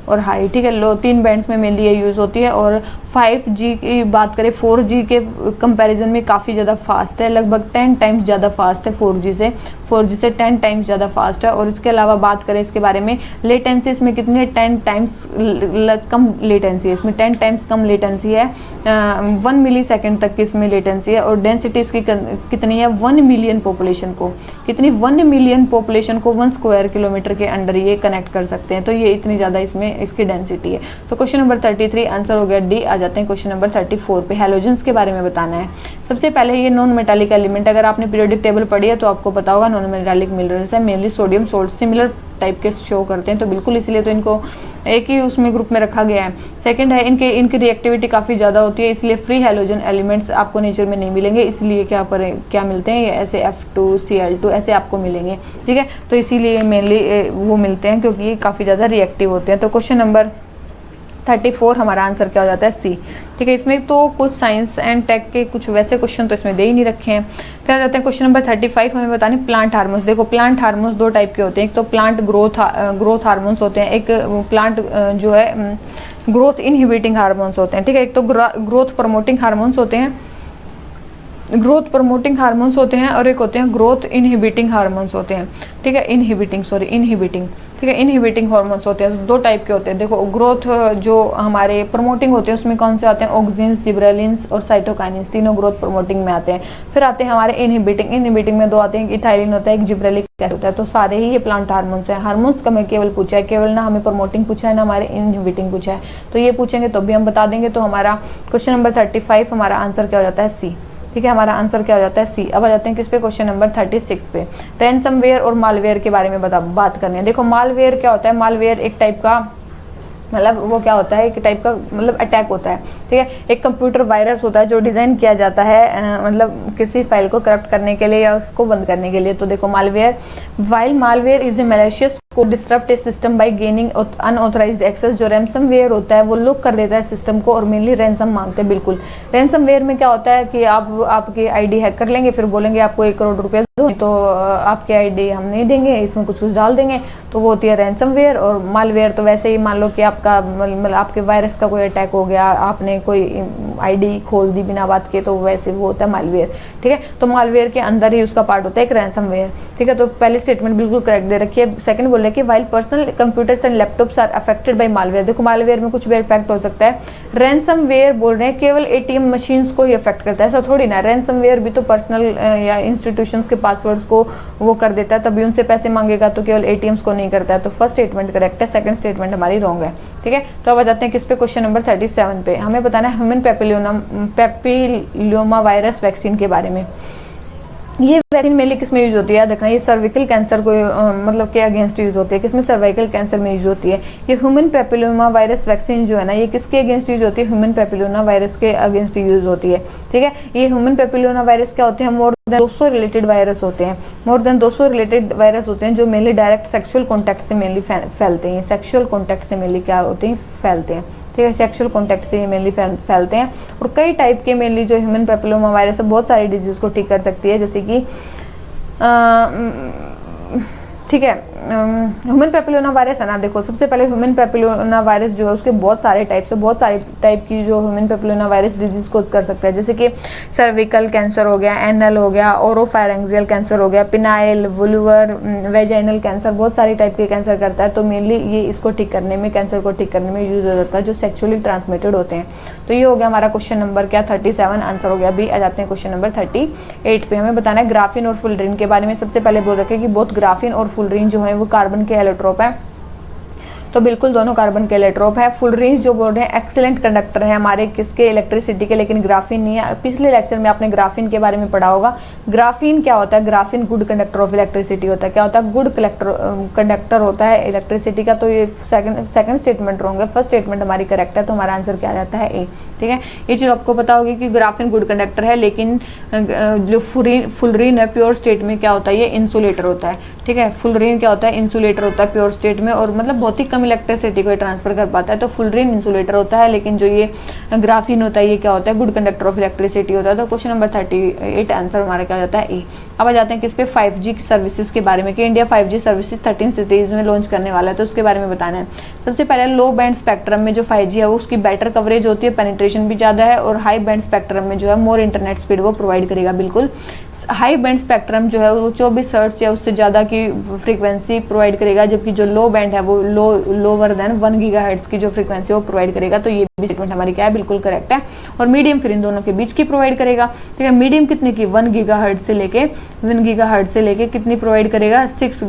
और हाई, ठीक है। लो 3 बैंड्स में मेनली ये यूज़ होती है। और 5G की बात करें, 4G के कंपैरिजन में काफ़ी ज़्यादा फास्ट है, लगभग 10 टाइम्स ज़्यादा फास्ट है 4G से 10 टाइम्स ज़्यादा फास्ट है। और इसके अलावा बात करें इसके बारे में, लेटेंसी इसमें कितनी है, 10 टाइम्स कम लेटेंसी है इसमें, 10 टाइम्स कम लेटेंसी है, 1 मिली सेकेंड तक की इसमें लेटेंसी है। और डेंसिटी इसकी कितनी है, 1 मिलियन पॉपुलेशन को, कितनी, 1 मिलियन पॉपुलेशन को 1 स्क्वायर किलोमीटर के अंडर ये कनेक्ट कर सकते हैं। तो ये इतनी ज़्यादा इसमें इसकी डेंसिटी है। तो क्वेश्चन नंबर 33 आंसर हो गया डी। आ जाते हैं क्वेश्चन नंबर 34 पे। हैलोजेंस के बारे में बताना है। सबसे पहले ये नॉन मेटालिक एलिमेंट, अगर आपने पीरियोडिक टेबल पढ़ी है तो आपको पता होगा नॉन मेटालिक मिनरल्स है, mainly sodium salt, similar type के शो करते हैं, तो बिल्कुल इसलिए तो इनको एक ही उसमें ग्रुप में रखा गया है। सेकंड है, इनकी रिएक्टिविटी काफ़ी ज़्यादा होती है, इसलिए फ्री हैलोजन एलिमेंट्स आपको नेचर में नहीं मिलेंगे, इसलिए क्या मिलते हैं, ये ऐसे F2Cl2 ऐसे आपको मिलेंगे, ठीक है। तो इसीलिए मेनली वो मिलते हैं क्योंकि ये काफ़ी ज़्यादा रिएक्टिव होते हैं। तो क्वेश्चन नंबर 34 हमारा आंसर क्या हो जाता है, सी, ठीक है। इसमें तो कुछ साइंस एंड टेक के कुछ वैसे क्वेश्चन तो इसमें दे ही नहीं रखे हैं। फिर आ जाते हैं क्वेश्चन नंबर 35, हमें बताने प्लांट हार्मोन्स। देखो प्लांट हार्मोन्स 2 टाइप के होते हैं, एक तो प्लांट ग्रोथ हार्मोन्स होते हैं, एक प्लांट जो है ग्रोथ इनहिबिटिंग हार्मोन्स होते हैं, ठीक है। एक तो ग्रोथ प्रमोटिंग हार्मोन्स होते हैं, और एक होते हैं ग्रोथ इनहिबिटिंग हार्मोन्स होते हैं, ठीक है। इनहिबिटिंग, ठीक है, इनहिबिटिंग हार्मोन्स होते हैं। 2 टाइप के होते हैं। देखो ग्रोथ जो हमारे प्रमोटिंग होते हैं उसमें कौन से आते हैं, ऑक्सिन्स, जिब्रेलिन्स और साइटोकाइनिन्स, तीनों ग्रोथ प्रमोटिंग में आते हैं। फिर आते हैं हमारे इनहिबिटिंग में 2 आते हैं, इथाइलिन होता है, एक जिब्रेलिक एसिड होता है। तो सारे ही ये प्लांट हार्मोन्स हैं। हार्मोन्स का मैं केवल पूछा है, केवल ना हमें प्रमोटिंग पूछा है ना हमारे इनहिबिटिंग पूछा है, तो ये पूछेंगे तो भी हम बता देंगे। तो हमारा क्वेश्चन नंबर 35 हमारा आंसर क्या हो जाता है, सी, ठीक है। हमारा आंसर क्या हो जाता है, सी। अब आ जाते हैं किस पे, क्वेश्चन नंबर 36 पे। रैनसमवेयर और मालवेयर के बारे में बात करनी है। देखो मालवेयर क्या होता है, मालवेयर एक टाइप का, मतलब वो क्या होता है, एक टाइप का मतलब अटैक होता है, ठीक है। एक कंप्यूटर वायरस होता है जो डिज़ाइन किया जाता है मतलब किसी फाइल को करप्ट करने के लिए या उसको बंद करने के लिए। तो देखो मालवेयर इज ए मैलिशियस को disturb a system by gaining unauthorised access. जो रैनसमवेयर होता है वो लुक कर देता है सिस्टम को और मेनली रैनसम मांगते हैं। बिल्कुल रैनसमवेयर में क्या होता है कि आपकी आईडी हैक कर लेंगे, फिर बोलेंगे आपको 1 करोड़ रुपये दो, तो आपकी आईडी हम नहीं देंगे, इसमें कुछ डाल देंगे, तो वो होती है रैनसमवेयर। और मालवेयर तो वैसे ही मान लो कि आपका मतलब आपके वायरस का कोई अटैक हो गया, आपने कोई आईडी खोल दी बिना बात के, तो वैसे वो होता है मालवेयर। ठीक है, तो मालवेयर के अंदर ही उसका पार्ट होता है एक रैंसमवेयर। ठीक है, तो पहली स्टेटमेंट बिल्कुल करेक्ट दे रखी है। सेकंड बोल रहे हैं कि while personal computers and laptops are affected by malware. देखो मालवेयर में कुछ भी इफेक्ट हो सकता है, रैंसमवेयर बोल रहे हैं केवल एटीएम मशीन्स को ही अफेक्ट करता है, ऐसा थोड़ी ना। रैंसमवेयर भी तो पर्सनल या इंस्टीट्यूशंस के पासवर्ड्स को वो कर देता है, तभी उनसे पैसे मांगेगा, तो केवल एटीएम्स को नहीं करता है। तो फर्स्ट स्टेटमेंट करेक्ट है, सेकंड स्टेटमेंट हमारी रॉन्ग है। ठीक है, तो अब आ जाते हैं किस पे, क्वेश्चन नंबर 37 पे। हमें बताना है ह्यूमन पैपिलोमा वायरस वैक्सीन के बारे में। ये वैक्सीन मेनली किस में यूज होती है, देखना, ये सर्विकल कैंसर को मतलब के अगेंस्ट यूज होती है। किसमें, सर्वाइकल कैंसर में यूज होती है। ये ह्यूमन पैपिलोमा वायरस वैक्सीन जो है ना, ये किसके अगेंस्ट यूज होती है, ह्यूमन पैपिलोमा वायरस के अगेंस्ट यूज होती है। ठीक है, ये ह्यूमन पैपिलोमा वायरस क्या होते हैं, मोर देन 200 रिलेटेड वायरस होते हैं। मोर देन 200 रिलेटेड वायरस होते हैं जो मेनली डायरेक्ट सेक्सुअल कॉन्टैक्ट से मेनली फैलते हैं। सेक्सुअल कॉन्टैक्ट से मेनली क्या होते हैं, फैलते हैं। ठीक है, सेक्सुअल कॉन्टैक्ट से मेनली फैलते हैं। और कई टाइप के मेनली जो ह्यूमन पैपिलोमा वायरस है, बहुत सारी डिजीज को ठीक कर सकती है, जैसे कि ठीक है, ह्यूमन पैपिलोमा वायरस है ना, देखो सबसे पहले ह्यूमन पैपिलोमा वायरस जो है उसके बहुत सारे टाइप्स है, बहुत सारे टाइप की जो human papilloma virus disease cause कर सकता है, जैसे कि सर्विकल कैंसर हो गया, एनल हो गया, ओरोफैरेंजियल कैंसर हो गया, पिनाइल, वुलवर, वेजाइनल कैंसर, बहुत सारी टाइप के कैंसर करता है। तो मेनली ये इसको ठीक करने में, कैंसर को ठीक करने में यूज हो जाता है, जो सेक्सुअली ट्रांसमिटेड होते हैं। तो ये हो गया हमारा क्वेश्चन नंबर क्या 37, आंसर हो गया बी। आ जाते हैं क्वेश्चन नंबर 38 पे। हमें बताना है ग्राफीन और फुलरीन के बारे में। सबसे पहले बोल रखे कि बोथ ग्राफीन और फुलरीन जो है वो कार्बन के एलोट्रोप है, तो बिल्कुल दोनों कार्बन के एलोट्रोप है। फुलरीन जो बोल रहे हैं एक्सीलेंट कंडक्टर है हमारे किसके, इलेक्ट्रिसिटी के, लेकिन ग्राफीन नहीं है। पिछले लेक्चर में आपने ग्राफीन के बारे में पढ़ा होगा। ग्राफीन क्या होता है, graphene good conductor of electricity होता है। क्या होता है, गुड कंडक्टर होता है इलेक्ट्रिसिटी का। तो ये सेकंड स्टेटमेंट रॉन्ग है, फर्स्ट स्टेटमेंट हमारी करेक्ट है, तो हमारा आंसर क्या आ जाता है, ए। ठीक है, ये चीज़ आपको पता होगी कि ग्राफीन गुड कंडक्टर है, लेकिन जो फुलरीन है प्योर स्टेट में क्या होता है, ये इंसुलेटर होता है। ठीक है, फुलरीन क्या होता है, इंसुलेटर होता है प्योर स्टेट में, और मतलब बहुत ही कम इलेक्ट्रिसिटी को ट्रांसफर कर पाता है। तो फुलरीन इंसुलेटर होता है, लेकिन जो ये ग्राफीन होता है ये क्या होता है, गुड कंडक्टर ऑफ इलेक्ट्रिसिटी होता है। तो क्वेश्चन नंबर 38 आंसर हमारा क्या जाता है, ए। अब आ जाते हैं किस पे, 5G की सर्विसेज के बारे में, कि इंडिया 5G सर्विसेज 13 सिटीज में लॉन्च करने वाला है, तो उसके बारे में बताना है। सबसे पहले लो बैंड स्पेक्ट्रम में जो 5G है वो उसकी बेटर कवरेज होती है, पेनिट्रेशन भी ज़्यादा है, और हाई बैंड स्पेक्ट्रम में जो है मोर इंटरनेट स्पीड वो प्रोवाइड करेगा। बिल्कुल हाई बैंड स्पेक्ट्रम जो है वो 24 हर्ट्ज या उससे ज़्यादा की फ्रीक्वेंसी प्रोवाइड करेगा, जबकि जो लो बैंड है वो लोअर देन 1 गीगाहर्ट्ज की जो फ्रीक्वेंसी वो प्रोवाइड करेगा। तो ये भी स्टेटमेंट हमारी क्या है, बिल्कुल करेक्ट है। और मीडियम फिर इन दोनों के बीच की प्रोवाइड करेगा। ठीक है, मीडियम कितने की, 1 गीगाहर्ट्ज से लेके कितनी प्रोवाइड करेगा, 6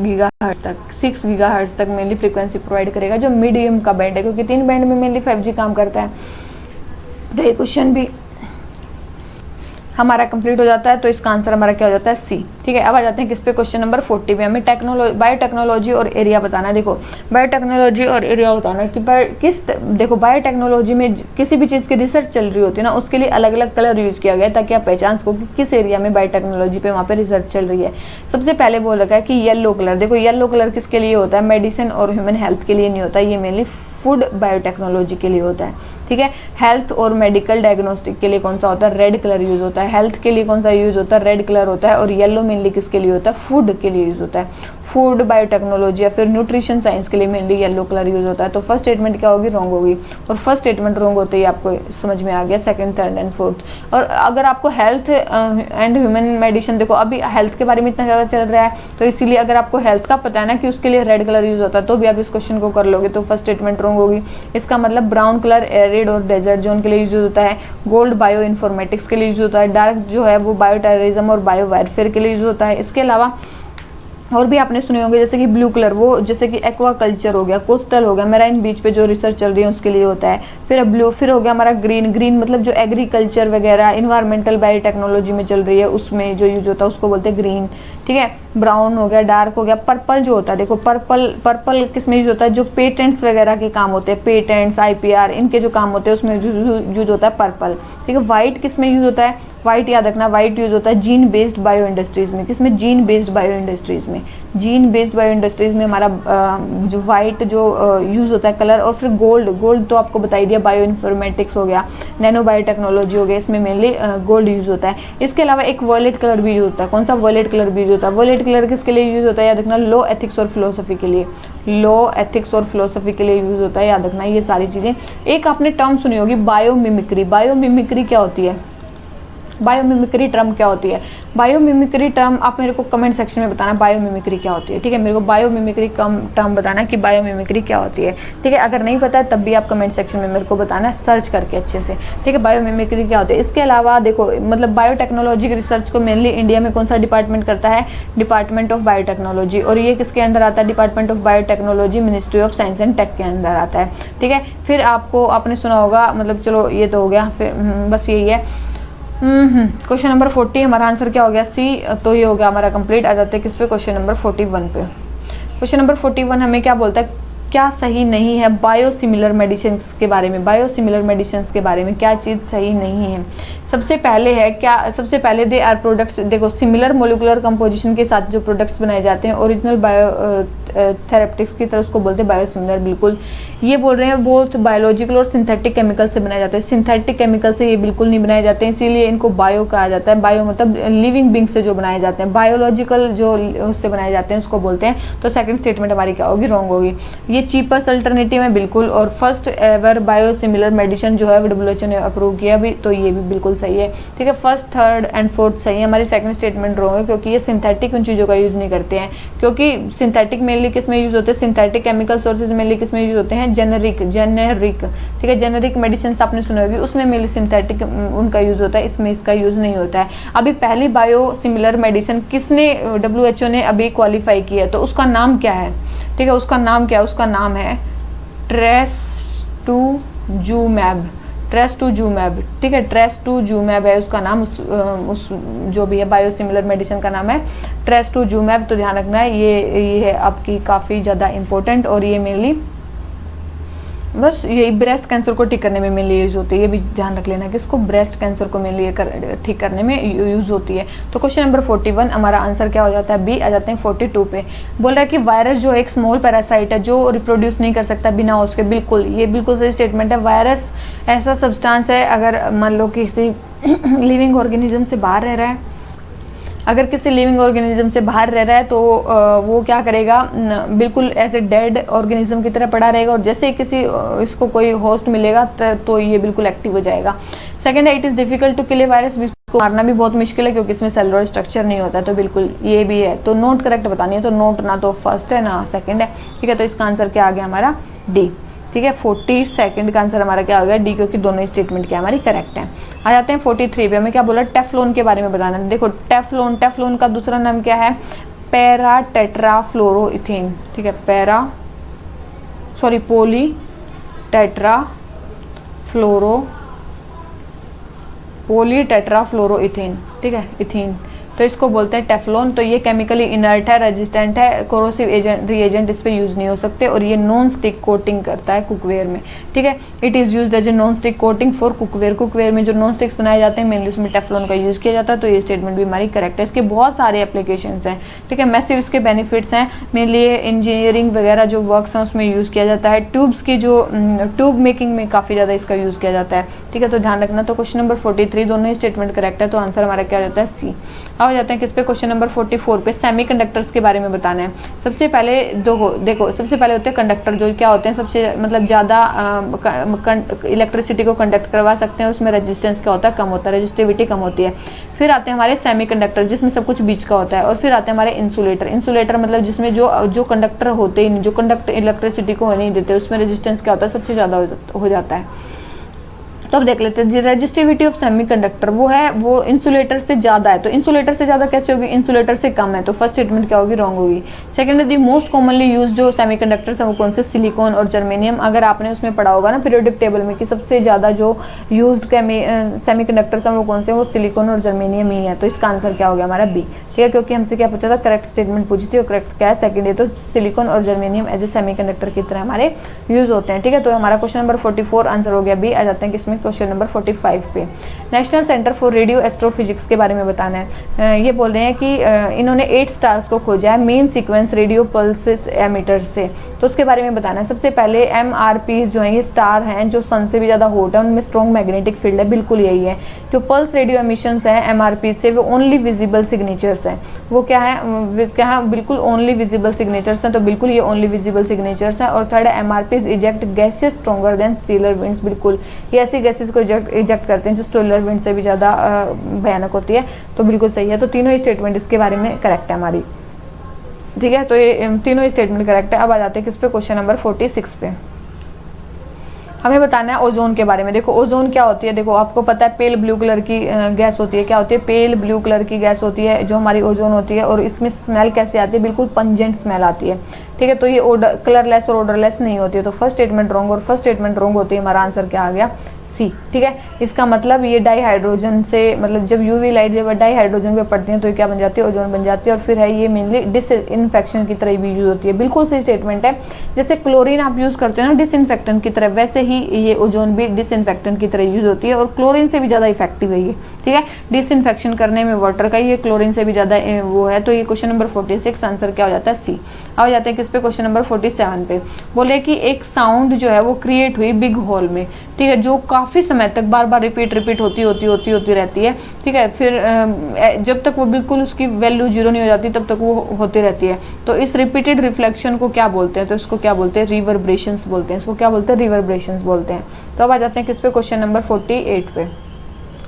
गीगाहर्ट्ज तक मेनली फ्रीक्वेंसी प्रोवाइड करेगा, जो मीडियम का बैंड है, क्योंकि 3 बैंड में मेनली 5G काम करता है। तो ये क्वेश्चन भी हमारा कंप्लीट हो जाता है, तो इसका आंसर हमारा क्या हो जाता है, सी। ठीक है, अब आ जाते हैं किस पे, क्वेश्चन नंबर 40 पे। हमें बायोटेक्नोलॉजी और एरिया बताना है। देखो बायोटेक्नोलॉजी और एरिया बताना है कि देखो बायोटेक्नोलॉजी में किसी भी चीज़ की रिसर्च चल रही होती है ना, उसके लिए अलग अलग कलर यूज किया गया है, ताकि आप पहचान सको कि किस एरिया में बायोटेक्नोलॉजी पे वहाँ पे रिसर्च चल रही है। सबसे पहले बोल रखा है कि येलो कलर। देखो येलो कलर किसके लिए होता है, मेडिसिन और ह्यूमन हेल्थ के लिए नहीं होता, ये मेनली फूड बायोटेक्नोलॉजी के लिए होता है। ठीक है, हेल्थ और मेडिकल डायग्नोस्टिक के लिए कौन सा होता है, रेड कलर यूज होता है। हेल्थ के लिए कौन सा यूज होता है, रेड कलर होता है। और येलो मेनली किसके लिए होता है, फूड के लिए यूज होता है। फूड बायोटेक्नोलॉजी या फिर न्यूट्रिशन साइंस के लिए मेनली येलो कलर यूज होता है। तो फर्स्ट स्टेटमेंट क्या होगी, रॉन्ग होगी। और फर्स्ट स्टेटमेंट रॉन्ग होते ही आपको समझ में आ गया सेकंड, थर्ड एंड फोर्थ। और अगर आपको हेल्थ एंड ह्यूमन मेडिसिन, देखो अभी हेल्थ के बारे में इतना ज़्यादा चल रहा है, तो इसीलिए अगर आपको हेल्थ का पता है ना कि उसके लिए रेड कलर यूज होता है, तो भी आप इस क्वेश्चन को कर लोगे। तो फर्स्ट स्टेटमेंट रॉन्ग होगी। इसका मतलब ब्राउन कलर एरिड और डेजर्ट जोन के लिए यूज होता है। गोल्ड बायो इन्फॉर्मेटिक्स के लिए यूज होता है। डार्क जो है वो बायो टेररिज्म और बायो वारफेयर के लिए यूज होता है। इसके अलावा और भी आपने सुने होंगे, जैसे कि ब्लू कलर, वो जैसे कि एक्वा कल्चर हो गया, कोस्टल हो गया, मेराइन बीच पे जो रिसर्च चल रही है उसके लिए होता है। फिर ब्लू, फिर हो गया हमारा ग्रीन मतलब जो एग्रीकल्चर वगैरह इन्वायरमेंटल बायोटेक्नोलॉजी में चल रही है उसमें जो यूज होता है उसको बोलते हैं ग्रीन। ठीक है, ब्राउन हो गया, डार्क हो गया। पर्पल जो होता है, देखो पर्पल किस में यूज होता है, जो पेटेंट्स वगैरह के काम होते हैं, पेटेंट्स, IPR, इनके जो काम होते हैं उसमें यूज होता है पर्पल। ठीक है, व्हाइट किस में यूज होता है, व्हाइट याद रखना, व्हाइट यूज होता है जीन बेस्ड बायो इंडस्ट्रीज में। किसमें, जीन बेस्ड बायो इंडस्ट्रीज में। में, जीन बेस्ड बायो इंडस्ट्रीज में हमारा जो वाइट जो यूज़ होता है कलर, और फिर गोल्ड तो आपको बता ही दिया, बायो इन्फॉर्मेटिक्स हो गया, नैनो बायोटेक्नोलॉजी हो गया, इसमें मेनली गोल्ड यूज़ होता है। इसके अलावा एक वॉयलेट कलर भी यूज होता है। कौन सा वॉयलेट कलर भी यूज होता है? वॉयलेट कलर किसके लिए यूज होता है याद रखना? लो एथिक्स और फिलोसफी के लिए, लो एथिक्स और फिलोसफी के लिए यूज होता है, याद रखना ये सारी चीज़ें। एक आपने टर्म सुनी होगी बायोमिमिक्री। बायोमिमिक्री क्या होती है? बायोमिमिक्री टर्म क्या होती है? बायोमिमिक्री टर्म आप मेरे को कमेंट सेक्शन में बताना बायोमिमिक्री क्या होती है, ठीक है? मेरे को बायोमिमिक्री टर्म बताना कि बायोमिमिक्री क्या होती है, ठीक है? अगर नहीं पता है तब भी आप कमेंट सेक्शन में मेरे को बताना, सर्च करके अच्छे से, ठीक है? बायोमिमिक्री क्या होती है। इसके अलावा देखो, मतलब बायोटेक्नोलॉजी की रिसर्च को मेनली इंडिया में कौन सा डिपार्टमेंट करता है? Department of biotechnology. और ये किसके अंडर आता है? Department of biotechnology, ministry of science and tech के अंदर आता है, ठीक है? फिर आपने सुना होगा, मतलब चलो ये तो हो गया, फिर बस यही है। क्वेश्चन नंबर 40 हमारा आंसर क्या हो गया? सी। तो ये हो गया हमारा कंप्लीट। आ जाते हैं किस पे? क्वेश्चन नंबर 41 पे। क्वेश्चन नंबर 41 हमें क्या बोलता है? क्या सही नहीं है बायोसिमिलर मेडिसिन के बारे में? बायोसिमिलर मेडिसिन के बारे में क्या चीज़ सही नहीं है? सबसे पहले है क्या? सबसे पहले दे आर प्रोडक्ट्स, देखो सिमिलर मोलिकुलर कंपोजिशन के साथ जो प्रोडक्ट्स बनाए जाते हैं ओरिजिनल बायो थेरेप्टिक्स की तरह उसको बोलते हैं बायोसिमिलर। बिल्कुल ये बोल रहे हैं बोथ बायोलॉजिकल और सिंथेटिक केमिकल से बनाए जाते हैं। सिंथेटिक केमिकल से ये बिल्कुल नहीं बनाए जाते हैं, इसीलिए इनको बायो कहा जाता है। बायो मतलब लिविंग बींग से जो बनाए जाते हैं। बायोलॉजिकल जो उससे बनाए जाते हैं उसको बोलते हैं। तो सेकंड स्टेटमेंट हमारी क्या होगी? रॉन्ग होगी। ये चीपेस्ट अल्टरनेटिव है बिल्कुल, और फर्स्ट एवर बायोसिमिलर मेडिसिन जो है WHO ने अप्रूव किया भी, तो ये भी बिल्कुल सही है, ठीक है? फर्स्ट, थर्ड एंड फोर्थ सही है। हमारी सेकंड स्टेटमेंट रॉन्ग है, क्योंकि ये सिंथेटिक उन चीज़ों का यूज़ नहीं करते हैं, क्योंकि सिंथेटिक मेनली किस में यूज़ होते हैं? सिंथेटिक केमिकल सोर्सेज मेनली किस में यूज़ होते हैं? जेनेरिक, ठीक है? जेनेरिक मेडिसिन आपने सुनी होगी, उसमें मेनली सिंथेटिक उनका यूज़ होता है, इसमें इसका यूज़ नहीं होता है। अभी पहली बायोसिमिलर मेडिसिन किसने WHO ने अभी क्वालिफाई की है, तो उसका नाम क्या है? ठीक है, उसका नाम क्या है? उसका नाम है ट्रेस्टुजुमैब, ट्रेस्टुजुमैब, ठीक है? ट्रेस्टुजुमैब है उसका नाम, उस जो भी है बायोसिमिलर मेडिसिन का नाम है ट्रेस्टुजुमैब। तो ध्यान रखना है, ये है आपकी काफ़ी ज़्यादा इंपॉर्टेंट, और ये मेनली बस यही ब्रेस्ट कैंसर को ठीक करने में मेनली यूज़ होती है। ये भी ध्यान रख लेना कि इसको ब्रेस्ट कैंसर को मेनली ठीक करने में यूज़ होती है। तो क्वेश्चन नंबर 41 हमारा आंसर क्या हो जाता है? बी। आ जाते हैं 42 पे। बोल रहा है कि वायरस जो एक स्मॉल पैरासाइट है जो रिप्रोड्यूस नहीं कर सकता बिना होस्ट के। बिल्कुल, ये बिल्कुल सही स्टेटमेंट है। वायरस ऐसा सब्सटेंस है, अगर मान लो किसी लिविंग ऑर्गेनिज्म से बाहर रह रहा है, अगर किसी लिविंग ऑर्गेनिज्म से बाहर रह रहा है तो वो क्या करेगा? बिल्कुल एज ए डेड ऑर्गेनिज्म की तरह पड़ा रहेगा, और जैसे ही किसी इसको कोई होस्ट मिलेगा तो ये बिल्कुल एक्टिव हो जाएगा। सेकंड है, it is difficult to kill a virus, को मारना भी बहुत मुश्किल है क्योंकि इसमें सेलुलर स्ट्रक्चर नहीं होता है। तो बिल्कुल ये भी है। तो नोट करेक्ट बतानी है, तो नोट ना तो फर्स्ट है ना सेकंड है, ठीक है? तो इसका आंसर क्या आ गया हमारा? डी, ठीक है? 42 का आंसर हमारा क्या हो गया? डी, क्योंकि दोनों ही स्टेटमेंट क्या हमारी करेक्ट है। आ जाते हैं 43 पे। हमें क्या बोला? टेफ्लॉन के बारे में बताना है। देखो टेफ्लॉन का दूसरा नाम क्या है? पैरा टेट्राफ्लोरोइथेन, ठीक है? पॉली टेट्राफ्लोरोइथेन, ठीक है? इथेन, तो इसको बोलते हैं टेफ्लॉन। तो ये केमिकली इनर्ट है, रेजिस्टेंट है, कोरोसिव रिएजेंट इस पे यूज़ नहीं हो सकते, और ये नॉन स्टिक कोटिंग करता है कुकवेयर में, ठीक है? It is used as a non stick coating for cookware. Cookware में जो नॉन स्टिक्स बनाए जाते हैं मेनली उसमें टेफ्लॉन का यूज़ किया जाता है। तो ये स्टेटमेंट भी हमारी करेक्ट है। इसके बहुत सारे एप्लीकेशंस हैं, ठीक है? मैसिव इसके बेनिफिट्स हैं, मेनली इंजीनियरिंग वगैरह जो वर्क्स हैं उसमें यूज़ किया जाता है। ट्यूब्स की जो ट्यूब मेकिंग में काफ़ी ज़्यादा इसका यूज़ किया जाता है, ठीक है? तो ध्यान रखना। तो क्वेश्चन नंबर 43 दोनों ही स्टेटमेंट करेक्ट है, तो आंसर हमारा क्या हो जाता है? सी। अब जाते हैं किस पे? क्वेश्चन नंबर 44 पे। सेमीकंडक्टर्स के बारे में बताना है। सबसे पहले देखो सबसे पहले होते हैं कंडक्टर, जो क्या होते हैं सबसे मतलब ज़्यादा इलेक्ट्रिसिटी को कंडक्ट करवा सकते हैं। उसमें रेजिस्टेंस क्या होता है? कम होता है, रेजिस्टिविटी कम होती है। फिर आते हैं हमारे सेमीकंडक्टर जिसमें सब कुछ बीच का होता है, और फिर आते हैं हमारे इंसुलेटर मतलब जिसमें जो कंडक्टर होते ही नहीं, जो कंडक्ट इलेक्ट्रिसिटी को नहीं देते, उसमें रेजिस्टेंस क्या होता है? सबसे ज़्यादा हो जाता है। तो अब देख लेते हैं रेजिस्टिविटी ऑफ सेमीकंडक्टर वो इंसुलेटर से ज़्यादा है। तो इंसुलेटर से ज़्यादा कैसे होगी? इंसुलेटर से कम है। तो फर्स्ट स्टेटमेंट क्या होगी? रॉन्ग होगी। सेकंड है दी मोस्ट कॉमनली यूज जो सेमीकंडक्टर्स हैं वो कौन से? सिलिकॉन और जर्मेनियम। अगर आपने उसमें पढ़ा होगा ना पीरियोडिक टेबल में कि सबसे ज़्यादा जो यूज्ड सेमीकंडक्टर्स हैं वो कौन से? वो सिलिकॉन और जर्मेनियम ही है। तो इसका आंसर क्या हो गया हमारा? बी, ठीक है? क्योंकि हमसे क्या पूछा था? करेक्ट स्टेटमेंट पूछी थी, और करेक्ट क्या है? सेकंड है। तो सिलिकॉन और जर्मेनियम एज ए सेमीकंडक्टर की तरह हमारे यूज होते हैं, ठीक है? तो हमारा क्वेश्चन नंबर 44 आंसर हो गया बी। आ जाते हैं किसमें? हमें क्वेश्चन नंबर 45 पे। National centre for radio astrophysics के बारे में बताना है। ये बोल रहे हैं कि इन्होंने 8 स्टार्स को खोजा है main sequence radio pulses emitter से, तो उसके बारे में बताना है। सबसे पहले MRPs जो हैं ये स्टार हैं जो सन से भी ज़्यादा हॉट है, उनमें स्ट्रॉन्ग मैग्नेटिक फील्ड है, बिल्कुल यही है। जो पल्स रेडियो एमिशंस हैं MRP से वो ओनली विजिबल सिग्नेचर्स हैं। वो क्या है बिल्कुल ओनली विजिबल सिग्नेचर्स हैं, तो बिल्कुल ये ओनली विजिबल सिग्नेचर्स हैं। और third MRPs eject gases stronger than stellar winds, बिल्कुल ये ऐसी गैसेस को इजेक्ट करते हैं जो स्टेलर विंड से भी ज़्यादा भयानक होती है, तो बिल्कुल सही है। तो तीनों ही स्टेटमेंट इसके बारे में करेक्ट है हमारी, ठीक है। तो ये तीनों ही स्टेटमेंट करेक्ट है। अब आ जाते हैं किस पे, क्वेश्चन नंबर 46 पे। हमें बताना है ओजोन के बारे में। देखो ओजोन क्या होती है, देखो आपको पता है पेल ब्लू कलर की गैस होती है। क्या होती है, पेल ब्लू कलर की गैस होती है जो हमारी ओजोन होती है। और इसमें स्मेल कैसे आती है, बिल्कुल पंजेंट स्मेल आती है, ठीक है। तो ये कलरलेस और ऑर्डरलेस नहीं होती है, तो फर्स्ट स्टेटमेंट रॉन्ग और फर्स्ट स्टेटमेंट रॉन्ग होती है। हमारा आंसर क्या आ गया, सी, ठीक है। इसका मतलब ये डाईहाइड्रोजन से, मतलब जब यूवी लाइट जब डाईहाइड्रोजन पे पड़ती है तो ये क्या बन जाती है, ओजोन बन जाती है। और फिर है ये मेनली डिसइंफेक्शन की तरह भी यूज होती है, बिल्कुल सही स्टेटमेंट है। जैसे क्लोरीन आप यूज करते हो ना डिसइंफेक्टेंट की तरह, वैसे ही ये ओजोन भी डिसइंफेक्टेंट की तरह यूज होती है और क्लोरीन से भी ज़्यादा इफेक्टिव है ये, ठीक है। डिसइंफेक्शन करने में वाटर का ये क्लोरीन से भी ज़्यादा वो है। तो ये क्वेश्चन नंबर 46 आंसर क्या हो जाता है, सी। अब जाते हैं किस पे, क्वेश्चन नंबर 47 पे। बोले कि एक साउंड जो है वो क्रिएट हुई बिग होल में, ठीक है, जो काफ़ी समय तक बार बार रिपीट होती रहती है, ठीक है। फिर जब तक वो बिल्कुल उसकी वैल्यू 0 नहीं हो जाती तब तक वो होती रहती है। तो इस रिपीटेड रिफ्लेक्शन को क्या बोलते हैं, तो इसको क्या बोलते हैं, रिवर्ब्रेशंस बोलते हैं। इसको क्या बोलते हैं, रिवर्ब्रेशंस बोलते हैं। तो अब आ जाते हैं किस पे, क्वेश्चन नंबर 48 पे।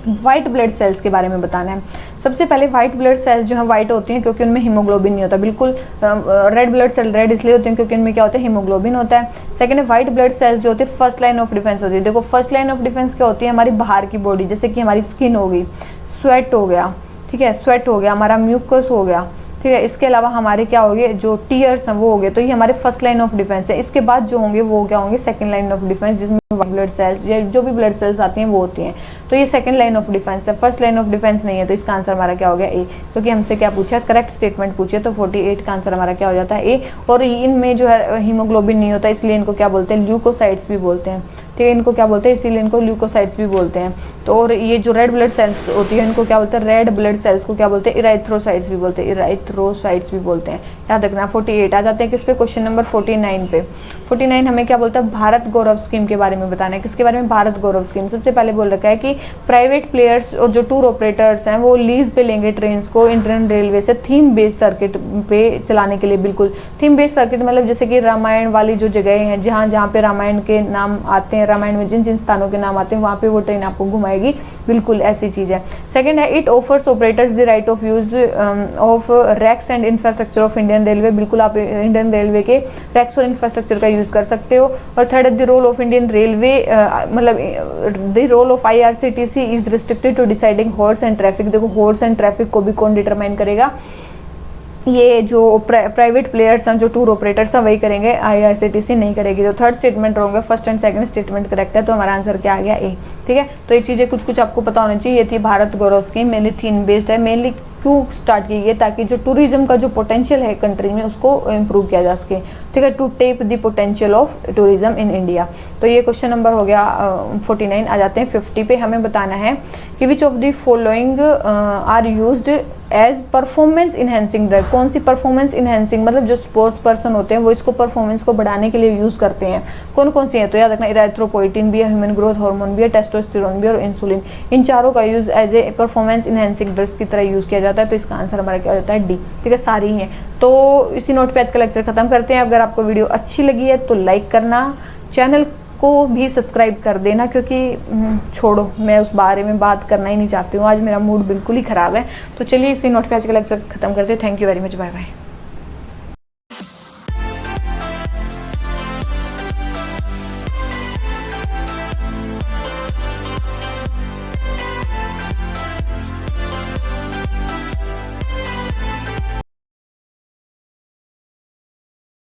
व्हाइट ब्लड सेल्स के बारे में बताना है। सबसे पहले व्हाइट ब्लड सेल्स जो है व्हाइट होती हैं क्योंकि उनमें हीमोग्लोबिन नहीं होता, बिल्कुल। रेड ब्लड सेल रेड इसलिए होते हैं क्योंकि उनमें क्या होता है, हीमोग्लोबिन होता है। सेकंड है व्हाइट ब्लड सेल्स जो होती है फर्स्ट लाइन ऑफ डिफेंस होती है। देखो फर्स्ट लाइन ऑफ डिफेंस क्या होती है, हमारी बाहर की बॉडी, जैसे कि हमारी स्किन हो गई, स्वेट हो गया, ठीक है, स्वेट हो गया, हमारा म्यूकस हो गया, ठीक है। इसके अलावा हमारे क्या हो गए, जो टीयर्स हैं वो हो गए। तो ये हमारे फर्स्ट लाइन ऑफ डिफेंस है। इसके बाद जो होंगे वो क्या होंगे, सेकंड लाइन ऑफ डिफेंस, जिसमें ब्लड सेल्स या जो भी ब्लड सेल्स आती हैं वो होती हैं। तो ये सेकंड लाइन ऑफ डिफेंस है, फर्स्ट लाइन ऑफ डिफेंस नहीं है। तो इसका आंसर हमारा क्या हो गया, ए, क्योंकि हमसे क्या पूछा, करेक्ट स्टेटमेंट पूछे। तो 48 का आंसर हमारा क्या हो जाता है, ए। और इनमें जो है हीमोग्लोबिन नहीं होता, इसलिए इनको क्या बोलते हैं, ल्यूकोसाइट्स भी बोलते हैं, ठीक है। इनको क्या बोलते हैं, इसीलिए इनको ल्यूकोसाइट्स भी बोलते हैं। तो और ये जो रेड ब्लड सेल्स होती है इनको क्या बोलते हैं, रेड ब्लड सेल्स को क्या बोलते हैं, इराइथ्रोसाइट्स भी बोलते हैं, इराइथ्रोसाइट्स भी बोलते हैं, याद रखना। 48 आ जाते हैं किस पे, क्वेश्चन नंबर 49 पे। 49 हमें क्या बोलता है, भारत गौरव स्कीम के बारे में बताना है। किसके बारे में, भारत गौरव स्कीम। सबसे पहले बोल रखा है कि प्राइवेट प्लेयर्स और जो टूर ऑपरेटर्स हैं वो लीज पे लेंगे ट्रेन को इंडियन रेलवे से थीम बेस्ड सर्किट पे चलाने के लिए। बिल्कुल थीम बेस्ड सर्किट मतलब जैसे कि रामायण वाली जो जगह हैं, जहाँ पे रामायण के नाम आते हैं, रामायण में जिन जिन स्थानों के नाम आते हैं वहाँ पे वो ट्रेन आपको घुमाएगी, बिल्कुल ऐसी चीज़ है। सेकंड है it offers operators the right of use of racks and infrastructure of Indian railway. बिल्कुल आप इंडियन रेलवे के रैक्स और इंफ्रास्ट्रक्चर का यूज़ कर सकते हो। और थर्ड है the role of Indian railway, मतलब the role of IRCTC is restricted to deciding horse and traffic. देखो हॉर्स एंड ट्रैफिक को भी कौन डिटरमाइन करेगा, ये जो प्राइवेट प्लेयर्स हैं, जो टूर ऑपरेटर्स हैं वही करेंगे, IRCTC नहीं करेगी। तो थर्ड स्टेटमेंट रॉन्ग है, first and second statement correct है। तो हमारा आंसर क्या आ गया, ए, ठीक है। तो ये चीज़ें कुछ आपको पता होना चाहिए। ये थी भारत गौरव स्कीम, मेनली थीम बेस्ड है। मेनली क्यों स्टार्ट की गई, ताकि जो टूरिज्म का जो पोटेंशियल है कंट्री में उसको इम्प्रूव किया जा सके, ठीक है, to tap the potential of tourism in India. तो ये क्वेश्चन नंबर हो गया 49। आ जाते हैं 50 पे। हमें बताना है कि which of the following are used as performance enhancing drug. कौन सी परफॉर्मेंस इनहेंसिंग, मतलब जो स्पोर्ट्स पर्सन होते हैं वो इसको परफॉर्मेंस को बढ़ाने के लिए यूज़ करते हैं, कौन कौन सी है। तो याद रखना इराइथ्रोपोइटिन भी है, ह्यूमन ग्रोथ हार्मोन भी है, टेस्टोस्टेरोन भी और इंसुलिन। इन चारों का use as a performance enhancing drugs की तरह यूज़ किया जाता है। तो इसका आंसर हमारा क्या हो जाता है, डी, ठीक है, सारी हैं। तो इसी नोट पे आज का लेक्चर खत्म करते हैं। अगर आपको वीडियो अच्छी लगी है तो लाइक करना, चैनल को भी सब्सक्राइब कर देना, क्योंकि छोड़ो मैं उस बारे में बात करना ही नहीं चाहती हूँ, आज मेरा मूड बिल्कुल ही ख़राब है। तो चलिए इसी नोट पे आज का लेक्चर खत्म करते हैं। Thank you very much, bye bye.